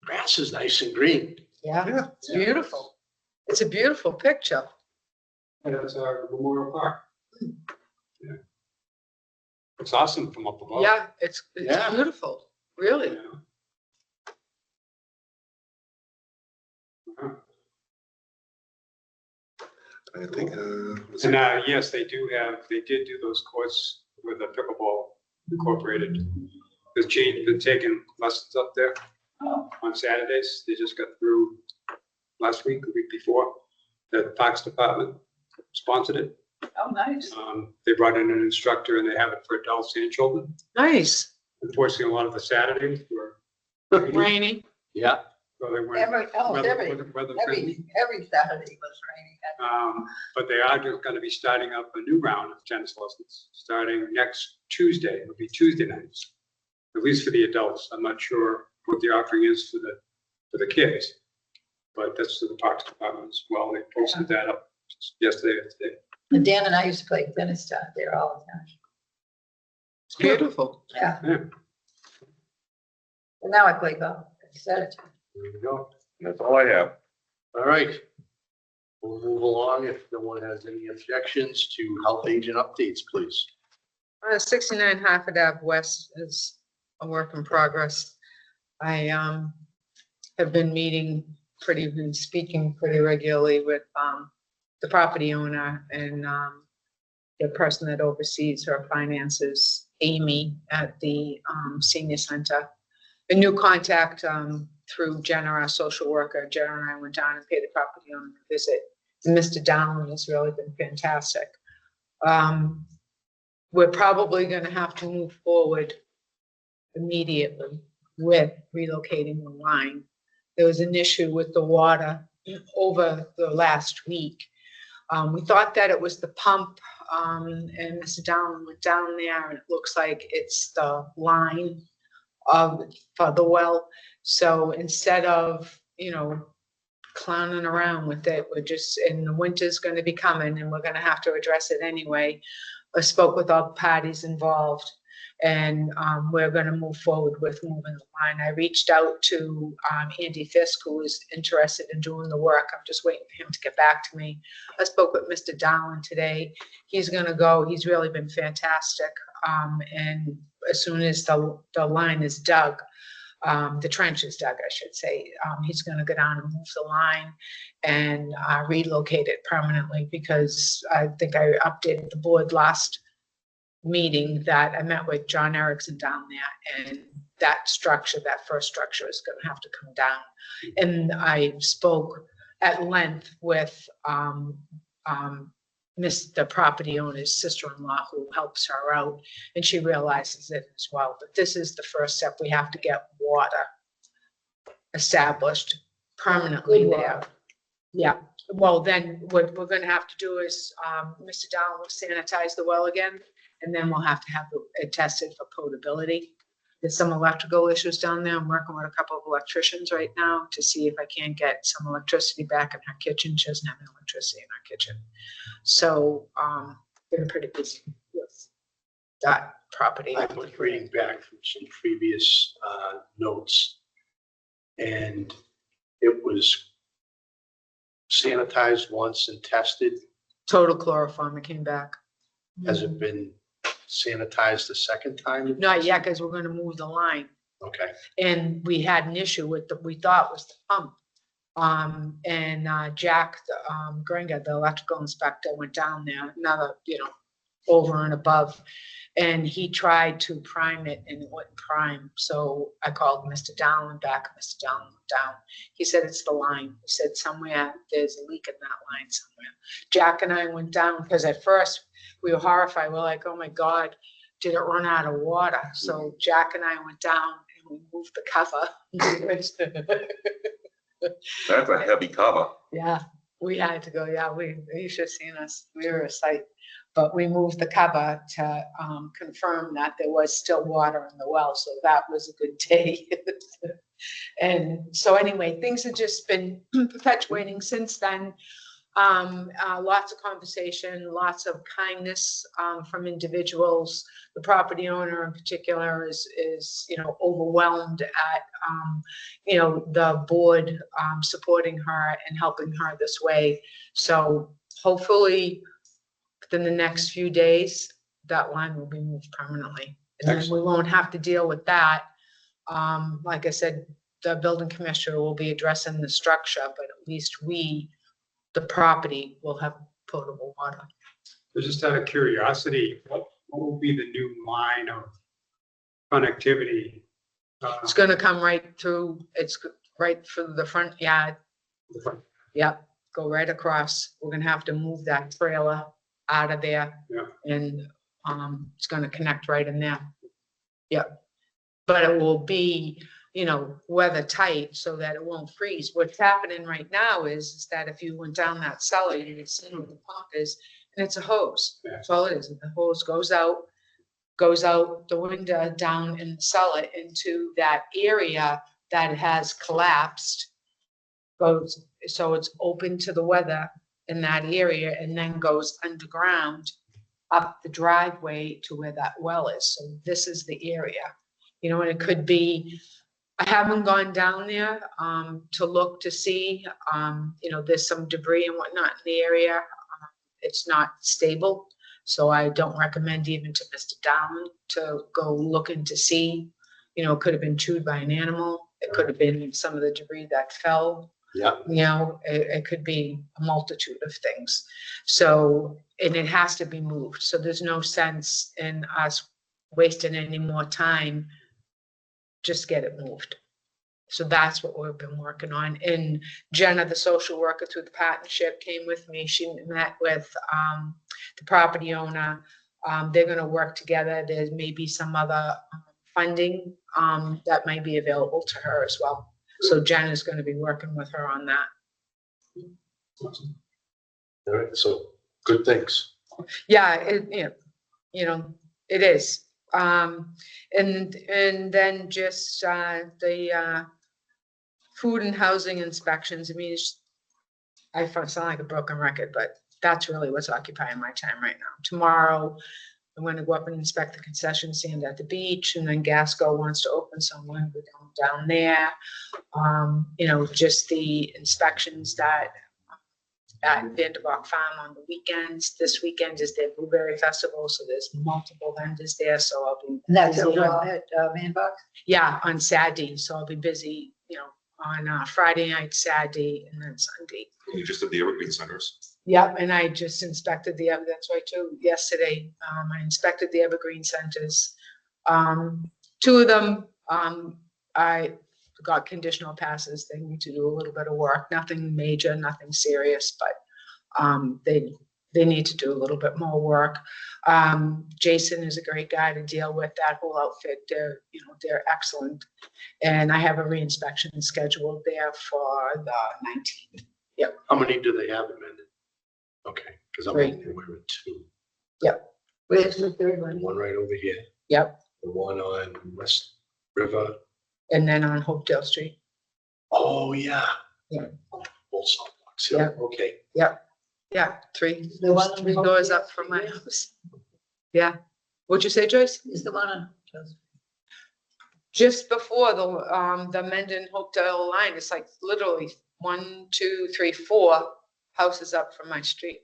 Grass is nice and green. Yeah, Yeah. it's beautiful. It's a beautiful picture. that's Memorial Park. Yeah. It's awesome from up above. Yeah, it's Yeah. beautiful, really. Yeah. I think, And yes, they did do those courts with the pickleball incorporated. The change, been taking lessons up there Oh, on Saturdays. They just got through last week, the week before. The Parks Department sponsored it. oh, nice. They brought in an instructor and they have it for adults and children. Nice. Unfortunately, a lot of the Saturdays were, Rainy. Yeah. so they weren't Every weather friendly. every Saturday was raining. But they are just going to be starting up a new round of tennis lessons, starting next Tuesday. It'll be Tuesday nights, at least for the adults. I'm not sure what the offering is for the kids, but that's to the Parks Department as well. They posted that up yesterday or today. And Dan and I used to play tennis down there all the time. It's beautiful. Yeah. Yeah. And now I play golf. Saturday. There we go. that's all I have. All right. We'll move along if no one has any objections to health agent updates, please. 69 Hartford Ave West is a work in progress. I have been speaking pretty regularly with the property owner and the person that oversees her finances, Amy, at the senior center. A new contact through Jenna, our social worker. Jenna and I went down and paid the property owner a visit. And Mr. Dowling has really been fantastic. We're probably going to have to move forward immediately with relocating the line there was an issue with the water over the last week. We thought that it was the pump, and Mr. Down went down there, and it looks like it's the line for the well. So instead of, clowning around with it, we're just, and the winter's going to be coming, and we're going to have to address it anyway. I spoke with all the parties involved, and we're going to move forward with moving the line. I reached out to Andy Fisk, who is interested in doing the work. I'm just waiting for him to get back to me. I spoke with Mr. Dowling today. He's going to go. He's really been fantastic. And as soon as the line is dug, the trench is dug, I should say, he's going to go down and move the line and relocate it permanently, because I think I updated the board last meeting that I met with John Erickson down there, and that structure, that first structure, is going to have to come down. And I spoke at length with the property owner's sister-in-law, who helps her out, and she realizes it as well. But this is the first step. We have to get water established permanently there. Yeah. Well, then what we're going to have to do is Mr. Dowling will sanitize the well again, and then we'll have to have it tested for potability. There's some electrical issues down there. I'm working with a couple of electricians right now to see if I can't get some electricity back in her kitchen. She doesn't have any electricity in her kitchen. So been pretty busy with that property. I was reading back from some previous notes, and it was sanitized once and tested. Total chloroform, it came back. Has it been sanitized the second time? Not yet, because we're going to move the line. Okay. And we had an issue with we thought was the pump. And Jack Gringa, the electrical inspector, went down there, another, over and above, and he tried to prime it and it wouldn't prime. So I called Mr. Dowling back. Mr. Dowling went down. He said it's the line. He said somewhere there's a leak in that line somewhere. Jack and I went down, because at first we were horrified. We're like, oh my God, did it run out of water? So Jack and I went down and we moved the cover. That's a heavy cover. Yeah, we had to go. Yeah, you should have seen us. We were a sight. But we moved the cover to confirm that there was still water in the well. So that was a good day. And so anyway, things have just been perpetuating since then. Lots of conversation, lots of kindness from individuals. The property owner in particular is overwhelmed at the board supporting her and helping her this way. So hopefully within the next few days, that line will be moved permanently, and then we won't have to deal with that. Like I said, the building commissioner will be addressing the structure, but at least the property will have potable water. So just out of curiosity, what will be the new line of connectivity? It's gonna come right through, it's right through the front yard. Yep, go right across. We're gonna have to move that trailer out of there. Yeah. And it's gonna connect right in there. Yep. But it will be, weather tight so that it won't freeze. What's happening right now is that if you went down that cellar, you can see where the pump is, and it's a hose. Yeah. That's all it is. The hose goes out the window down in the cellar into that area that has collapsed. So it's open to the weather in that area, and then goes underground up the driveway to where that well is. So this is the area, and it could be, I haven't gone down there to look to see, there's some debris and whatnot in the area. It's not stable. So I don't recommend even to Mr. Dowling to go looking to see, it could have been chewed by an animal. It could have been some of the debris that fell. Yeah. It could be a multitude of things. So, and it has to be moved. So there's no sense in us wasting any more time. Just get it moved. So that's what we've been working on. And Jenna, the social worker through the partnership, came with me. She met with the property owner. They're going to work together. There may be some other funding that might be available to her as well. So Jen is gonna be working with her on that. All right, so good things. Yeah, it is. And then just, the, food and housing inspections. I mean, I sound like a broken record, but that's really what's occupying my time right now. Tomorrow, I'm gonna go up and inspect the concession stand at the beach, and then Gasco wants to open, so I'm gonna go down there. Just the inspections that at Vanderbilt Farm on the weekends. This weekend is their Blueberry Festival, so there's multiple vendors there, so I'll be. And that's busy on- at Manbox? Yeah, on Saturday, so I'll be busy, on Friday night, Saturday, and then Sunday. You just did the Evergreen Centers. Yep, and I just inspected that's right too, yesterday. I inspected the Evergreen Centers. Two of them, I got conditional passes. They need to do a little bit of work, nothing major, nothing serious, but they need to do a little bit more work. Jason is a great guy to deal with. That whole outfit, they're excellent. And I have a reinspection scheduled there for the 19th. How many do they have in Mendon? Okay, because I'm Three. only aware of two. Where's the third one? One right over here, Yep, the one on West River. and then on Hopedale Street. Oh, yeah. Yeah. Both sidewalks, yeah, okay. Yeah, three The one on three doors Hopedale up from my Street? house. Yeah. What'd you say, Joyce? Is the one on? Just before the Mendon Hopedale line, it's like literally 1, 2, 3, 4 houses up from my street,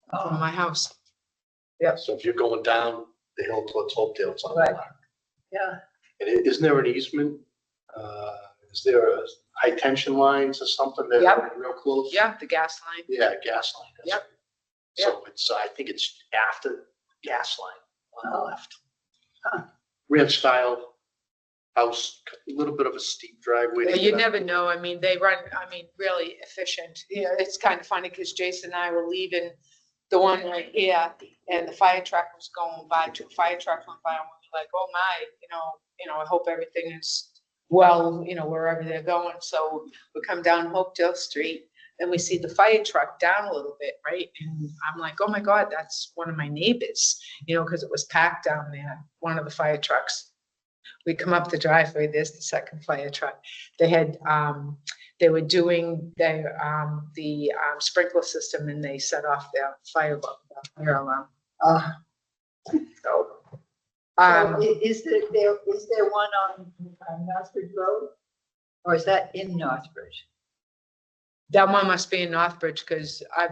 from Oh, my house. So if you're going down the hill towards Hopedale, it's on the Right. left. yeah. And isn't there an easement? Is there a high tension lines or something that Yep. are real close? Yeah, the gas line. Yeah, gas line. that's Yep. right. So it's, I think it's after the gas line on the Oh. left. Huh. Ranch style house, a little bit of a steep driveway. to You get up. never know. I mean, they run, really efficient. It's kind of funny because Jason and I were leaving the one right here and the fire truck was going by, 2 fire trucks went by and we were like, oh my, I hope everything is well, wherever they're going. So we come down Hopedale Street and we see the fire truck down a little bit, right? And I'm like, oh my God, that's one of my neighbors, because it was packed down there, one of the fire trucks. We come up the driveway, there's the second fire truck. They had, they were doing their, the sprinkler system and they set off their fire alarm. So, So is there one on Northbridge Road? Or is that in Northbridge? that one must be in Northbridge because I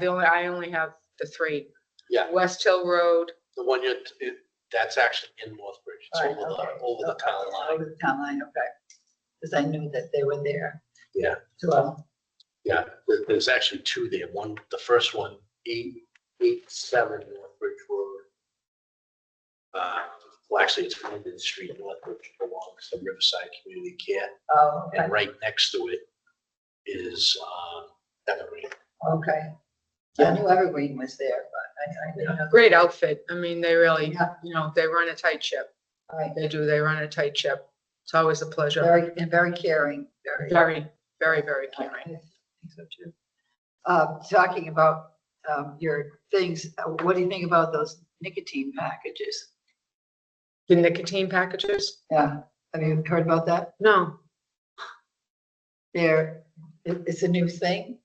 only have the 3. Yeah. West Hill Road. The one that's actually in Northbridge. It's Right, over okay. the town line. Over the town line, okay. Because I knew that they were there. Yeah. So, Yeah, there's actually 2 there. One, the first one, 887 Northbridge Road. Well, actually, it's Mendon Street, Northbridge, belongs to Riverside Community Care. okay, And right next to it is Evergreen. okay. I knew Evergreen was there, but I didn't know. Great outfit. They really, Yeah. they run a tight ship. Right. They run a tight ship. It's always a pleasure. Very caring, Very, very, very I caring. think so too. Talking about your things, what do you think about those nicotine packages? The nicotine packages? Yeah, have you heard about that? No. It's a new thing.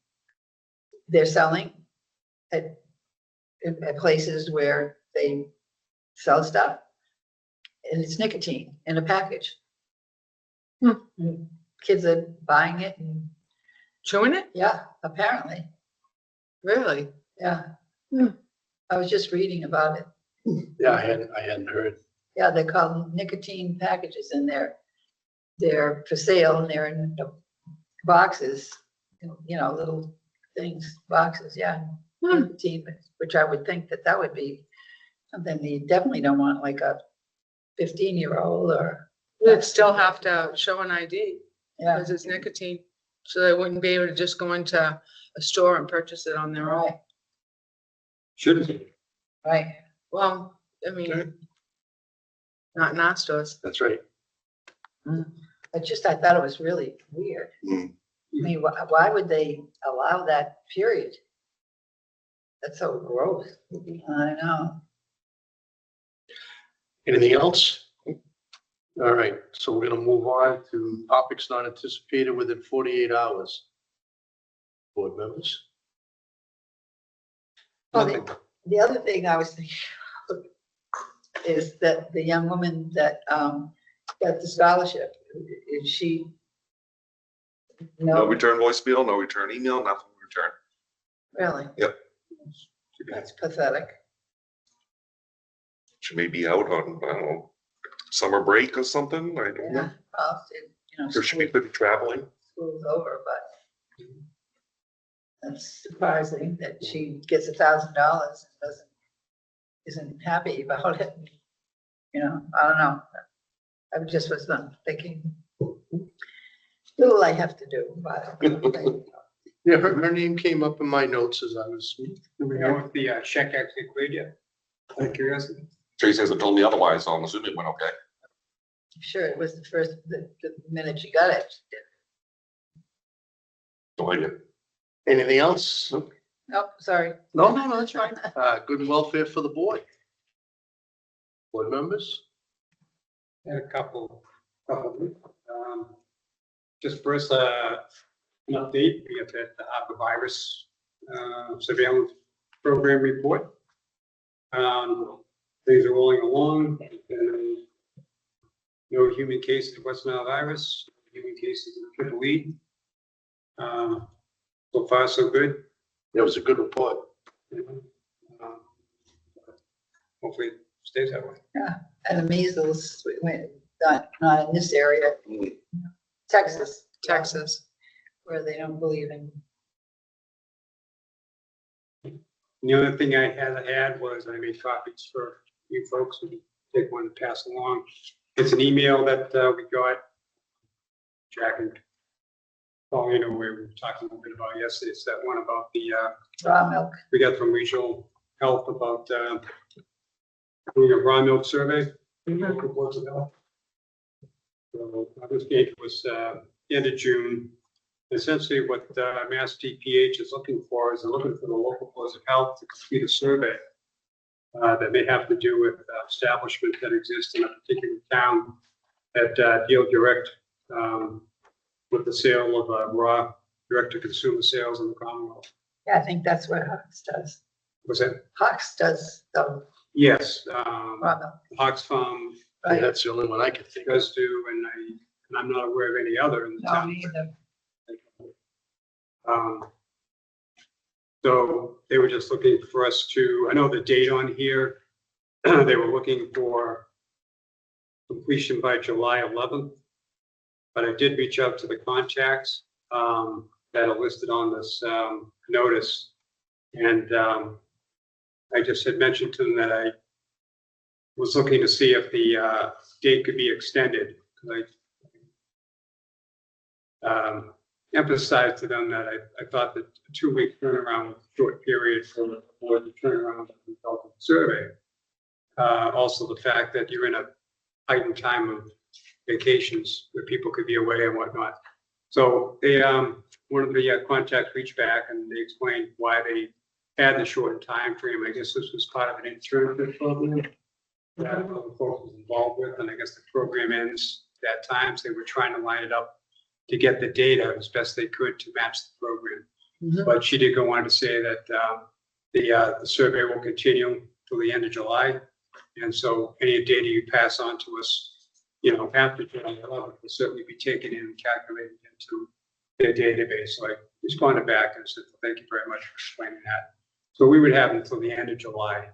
They're selling at places where they sell stuff. And it's nicotine in a package. And kids are buying it and, Chewing it? yeah, apparently, Really? yeah. Hmm. I was just reading about it. Yeah, I hadn't heard. Yeah, they call them nicotine packages and they're for sale and they're in boxes, little things, boxes, yeah. Nicotine, which I would think that would be something that you definitely don't want like a 15-year-old or, They'd still have to show an ID yeah, because it's nicotine. So they wouldn't be able to just go into a store and purchase it on their own. right, Shouldn't be. right. Well, Okay. not in our stores. That's right. I thought it was really weird. Hmm. I mean, why would they allow that period? That's so gross. I know. Anything else? All right, so we're gonna move on to topics not anticipated within 48 hours. Board members? Well, Nothing. the other thing I was thinking is that the young woman that got the scholarship, is she? No return voicemail, no return email, nothing in return. Really? Yep. That's pathetic. She may be out on, I don't know, summer break or something, I don't Yeah. know. Well, you know, Or she may be traveling. school's over, but that's surprising that she gets $1,000 and isn't happy about it. You know, I don't know. I just was thinking, little I have to do, but. Yeah, her name came up in my notes as I was. Do we know if the check actually cleared yet? Out of curiosity. Tracy hasn't told me otherwise, so I'm assuming it went okay. I'm sure it was the minute she got it. She did. No idea. Anything else? Oh, sorry. No, that's right. Good welfare for the board. Board members? Had a couple. Just first, an update, we got that the virus surveillance program report. Things are rolling along, and no human cases of West Nile virus, human cases of triple E. So far, so good. That was a good report. Hopefully it stays that way. And the measles, not in this area, Texas, where they don't believe in. The other thing I had was I made copies for you folks and take one and pass along. It's an email that we got. Jack and Paulina, we were talking a little bit about yesterday. It's that one about the Raw milk. we got from Regional Health about doing a raw milk survey. Local boards of health. So this date was end of June. Essentially, what Mass DPH is looking for is they're looking for the local boards of health to complete a survey that may have to do with establishments that exist in a particular town that deal direct with the sale of raw direct-to-consumer sales in the Commonwealth. Yeah, I think that's what Hawks does. Was that? Hawks does the Yes. raw milk, Hawks Farm Yeah, right? that's the only one I could think of. does do, and I'm not aware of any other in the No, town. me either. So they were just looking for us to, I know the date on here, they were looking for completion by July 11th. But I did reach out to the contacts that are listed on this notice. And I just had mentioned to them that I was looking to see if the date could be extended. I emphasized to them that I thought that a 2-week turnaround was a short period for the board to turn around the result of the survey. Also, the fact that you're in a heightened time of vacations where people could be away and whatnot. So they, one of the contacts reached back and they explained why they had the short time frame. I guess this was part of an internship program that other folks was involved with, and I guess the program ends that time, so they were trying to line it up to get the data as best they could to match the program. Mhm. But she did go on to say that the survey will continue till the end of July. And so any data you pass on to us, after July 11th will certainly be taken in and calculated into their database. So I responded back and said, thank you very much for explaining that. So we would have until the end of July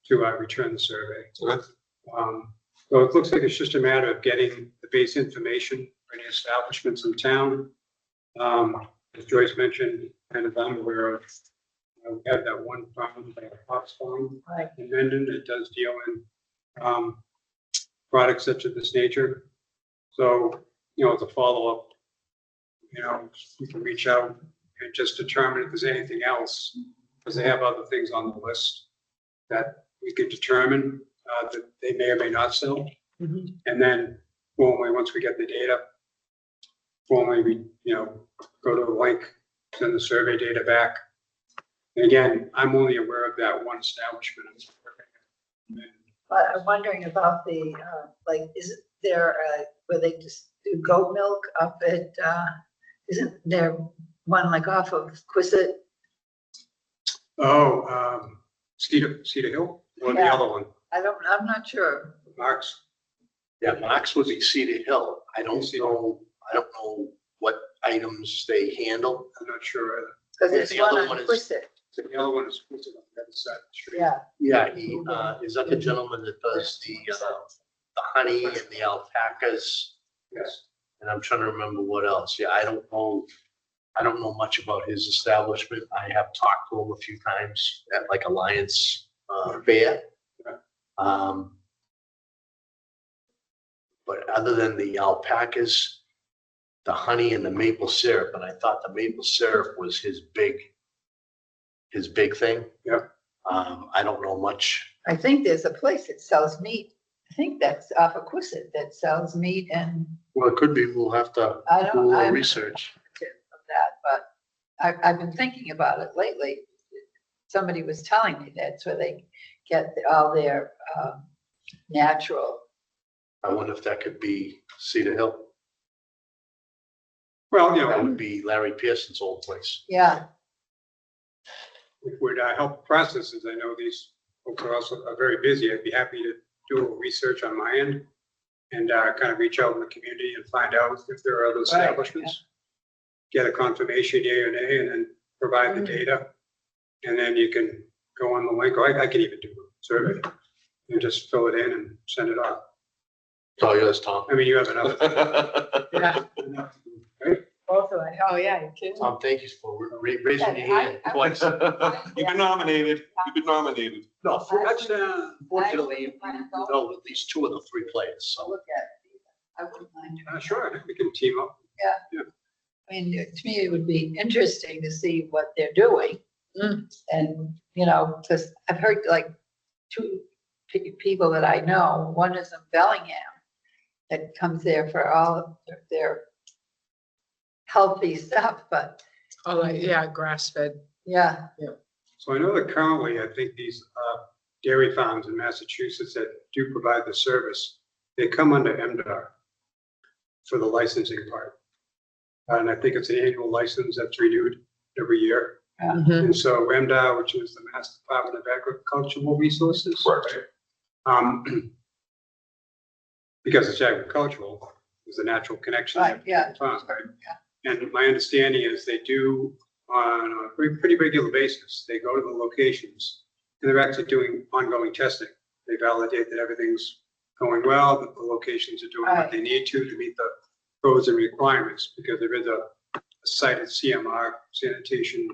to return the survey. Okay. So it looks like it's just a matter of getting the base information for any establishments in town. As Joyce mentioned, and as I'm aware of, we have that one farm, like a Fox Farm Right. in Mendon that does deal in products such as this nature. So, as a follow-up, we can reach out and just determine if there's anything else, because they have other things on the list that we could determine that they may or may not sell. Mhm. And then, once we get the data, formally, go to the link, send the survey data back. And again, I'm only aware of that one establishment. But I'm wondering about the, like, is there, where they just do goat milk up at, isn't there one like off of Quistit? Oh, Cedar Hill, or the Yeah. other one, I'm not sure. Mark's. Yeah, Mark's would be Cedar Hill. I don't know what items they handle. I'm not sure either. Because there's The one other on one is- Quistit. The other one is on the other side of the street. Yeah. Yeah, he, is that the gentleman that does the honey and the alpacas? Yes. And I'm trying to remember what else. Yeah, I don't know much about his establishment. I have talked to him a few times at like Alliance Fair. But other than the alpacas, the honey and the maple syrup, and I thought the maple syrup was his big thing. Yep. I don't know much. I think there's a place that sells meat. I think that's off of Quistit that sells meat and Well, it could be. We'll have to I do a don't, little I'm research. of that, but I've been thinking about it lately. Somebody was telling me that's where they get all their natural. I wonder if that could be Cedar Hill. Well, That would be Larry Pearson's old place. Yeah, it would help processes. I know these folks are very busy. I'd be happy to do a little research on my end and kind of reach out in the community and find out if there are other establishments. Get a confirmation, yea or nay, and then provide the data. And then you can go on the link, or I can even do a survey and just fill it in and send it off. It's all yours, Tom. I mean, you have enough. Yeah. enough to do, right? Both of it. Oh, yeah, you're kidding. Tom, thank you for raising your hand twice. You've been nominated. You've been nominated. No, That's, fortunately, we know at least two of the three players, so. look at it. I wouldn't mind doing that. sure, I think we can team up. I mean, to me, it would be interesting to see what they're doing. And, because I've heard like two people that I know, one is in Bellingham that comes there for all of their healthy stuff, but Oh, like, yeah, grass-fed. yeah, So I know that currently, I think these dairy farms in Massachusetts that do provide the service, they come under MDR for the licensing part. And I think it's an annual license that's renewed every year. Mhm. And so MDR, which is the Mass Department of Agricultural Resources. Right? Because it's agricultural, there's a natural connection. right, yeah. Farm, right? And my understanding is they do on a pretty regular basis, they go to the locations and they're actually doing ongoing testing. They validate that everything's going well, that the locations are doing what they need to meet the codes and requirements, because there is a cited CMR sanitation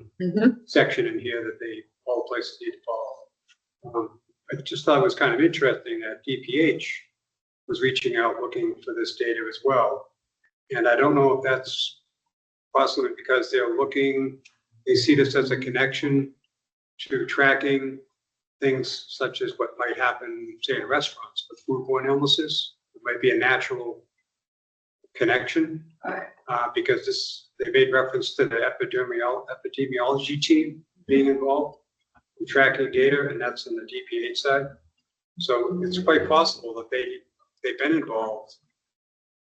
section in here that all places need to follow. I just thought it was kind of interesting that DPH was reaching out looking for this data as well. And I don't know if that's possibly because they see this as a connection to tracking things such as what might happen, say, in restaurants with foodborne illnesses. It might be a natural connection because they made reference to the epidemiology team being involved in tracking data, and that's in the DPH side. So it's quite possible that they've been involved,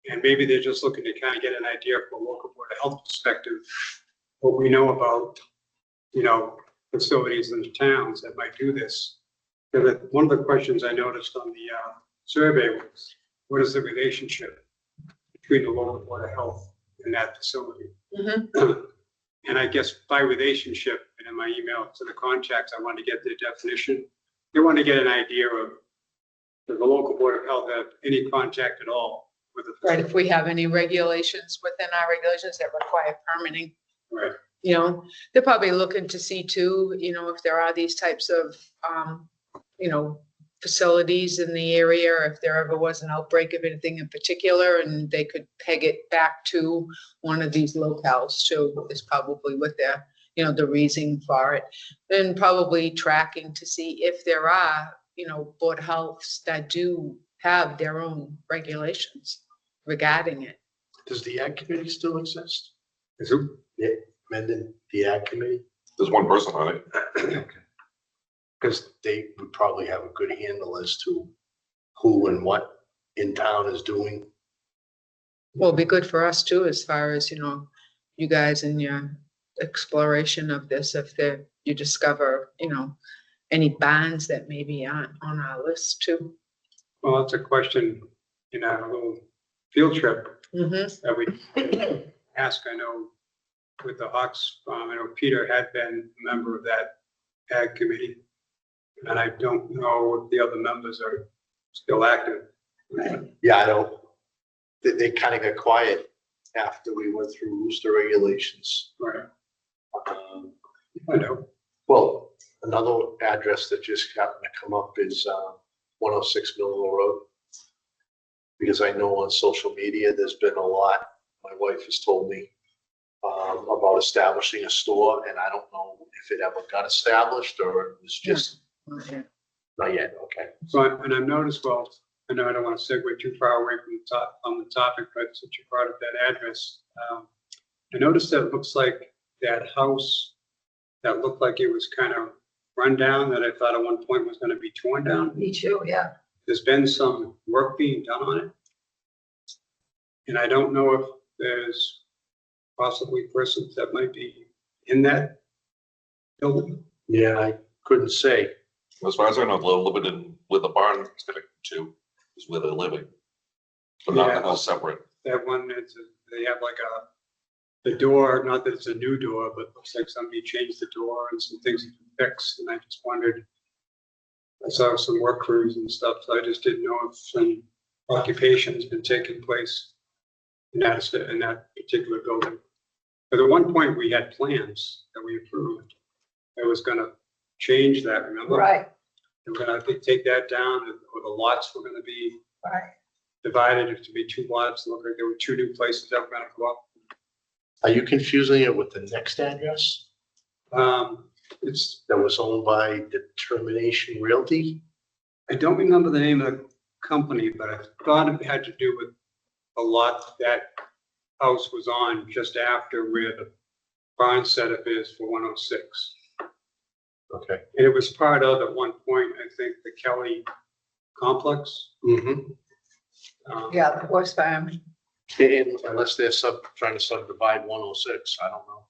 and maybe they're just looking to kind of get an idea from a local board of health perspective, what we know about, facilities in the towns that might do this. And one of the questions I noticed on the survey was, what is the relationship between the local board of health and that facility? And I guess by relationship, and in my email to the contacts, I wanted to get their definition. They want to get an idea of, does the local board of health have any contact at all with the Right, facility? if we have any regulations within our regulations that require permitting, Right. they're probably looking to see too, if there are these types of, facilities in the area, or if there ever was an outbreak of anything in particular, and they could peg it back to one of these locales too, is probably what they're, the reason for it. Then probably tracking to see if there are, board healths that do have their own regulations regarding it. Does the ag committee still exist? Is who? Yeah, Mendon, the ag committee? There's one person on it. Okay. Because they would probably have a good handle as to who and what in town is doing. Well, it'd be good for us too, as far as, you guys and your exploration of this, if you discover, any bands that maybe aren't on our list too. Well, that's a question in our little field trip Mm-hmm. that we ask. I know with the Hawks farm, I know Peter had been a member of that ag committee. And I don't know if the other members are still active. Right. Yeah, I don't, they kind of got quiet after we went through rooster regulations. Right. Um, I know. Well, another address that just happened to come up is 106 Millville Road. Because I know on social media, there's been a lot, my wife has told me, about establishing a store, and I don't know if it ever got established or it was just, not yet, okay. So, and I've noticed, well, I know I don't want to segue too far away from the topic, but since you brought up that address, I noticed that it looks like that house that looked like it was kind of run down, that I thought at one point was going to be torn down. Me too, yeah. There's been some work being done on it. And I don't know if there's possibly persons that might be in that building. Yeah, I couldn't say. As far as I know, they're living where the barn is connected to, is where they're living. But not the house separate. That one, they have like the door, not that it's a new door, but looks like somebody changed the door and some things have been fixed. And I just wondered, I saw some work crews and stuff, so I just didn't know if some occupation has been taking place in that particular building. But at one point, we had plans that we approved that was gonna change that, remember? Right, They were gonna take that down, or the lots were gonna be right. divided to be two lots. It looked like there were two new places that were gonna go up. Are you confusing it with the next address It's, that was owned by Determination Realty? I don't remember the name of the company, but I thought it had to do with a lot that house was on just after where the barn setup is for 106. Okay. And it was part of, at one point, I think, the Kelly complex. Mm-hmm. Yeah, the horse farm. Unless they're trying to subdivide 106, I don't know.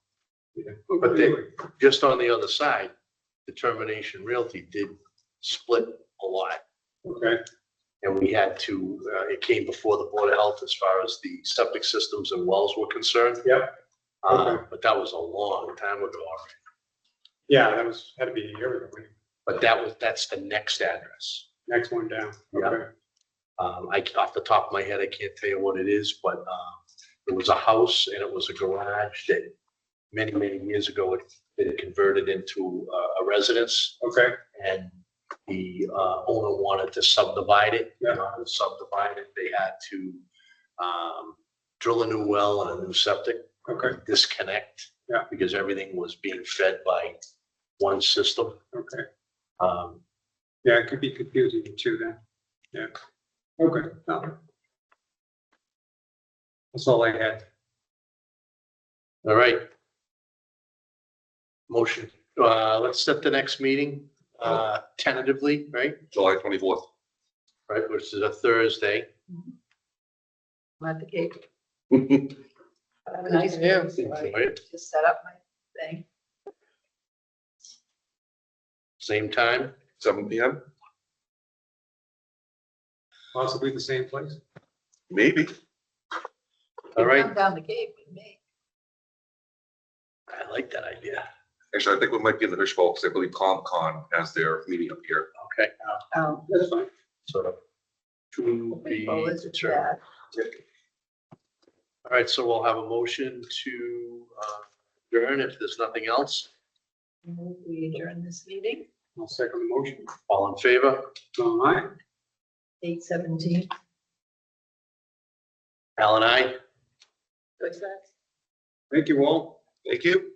Yeah. But they, just on the other side, Determination Realty did split a lot. Okay, And we had to, it came before the Board of Health as far as the septic systems and wells were concerned. yep, Okay. But that was a long time ago already. yeah, that had to be a year ago. But that's the next address. Next one down, Yeah. okay. Off the top of my head, I can't tell you what it is, but it was a house and it was a garage that many, many years ago, it converted into a residence. Okay, And the owner wanted to subdivide it. Yeah. In order to subdivide it, they had to drill a new well and a new septic. okay, Disconnect. Yeah. Because everything was being fed by one system. okay. Um, Yeah, it could be confusing too then. Yeah, okay. No. That's all I had. All right. Motion, let's set the next meeting tentatively, right? July 24th. Right, which is a Thursday. At the gate. Seven Have a nice Yeah. day. So I Right. just set up my thing. Same time. PM, Possibly the same place. maybe. All right, Come down the gate with me. I like that idea. Actually, I think we might be in the Hirschfeld, because I believe ComCon has their meeting up here. Okay, Oh, That's fine. so to be well, it's determined. bad. All right, so we'll have a motion to adjourn if there's nothing else. We adjourn this meeting, I'll second the motion. All in favor? All right. 8:17. Al and I? What's that? Thank you all. Thank you.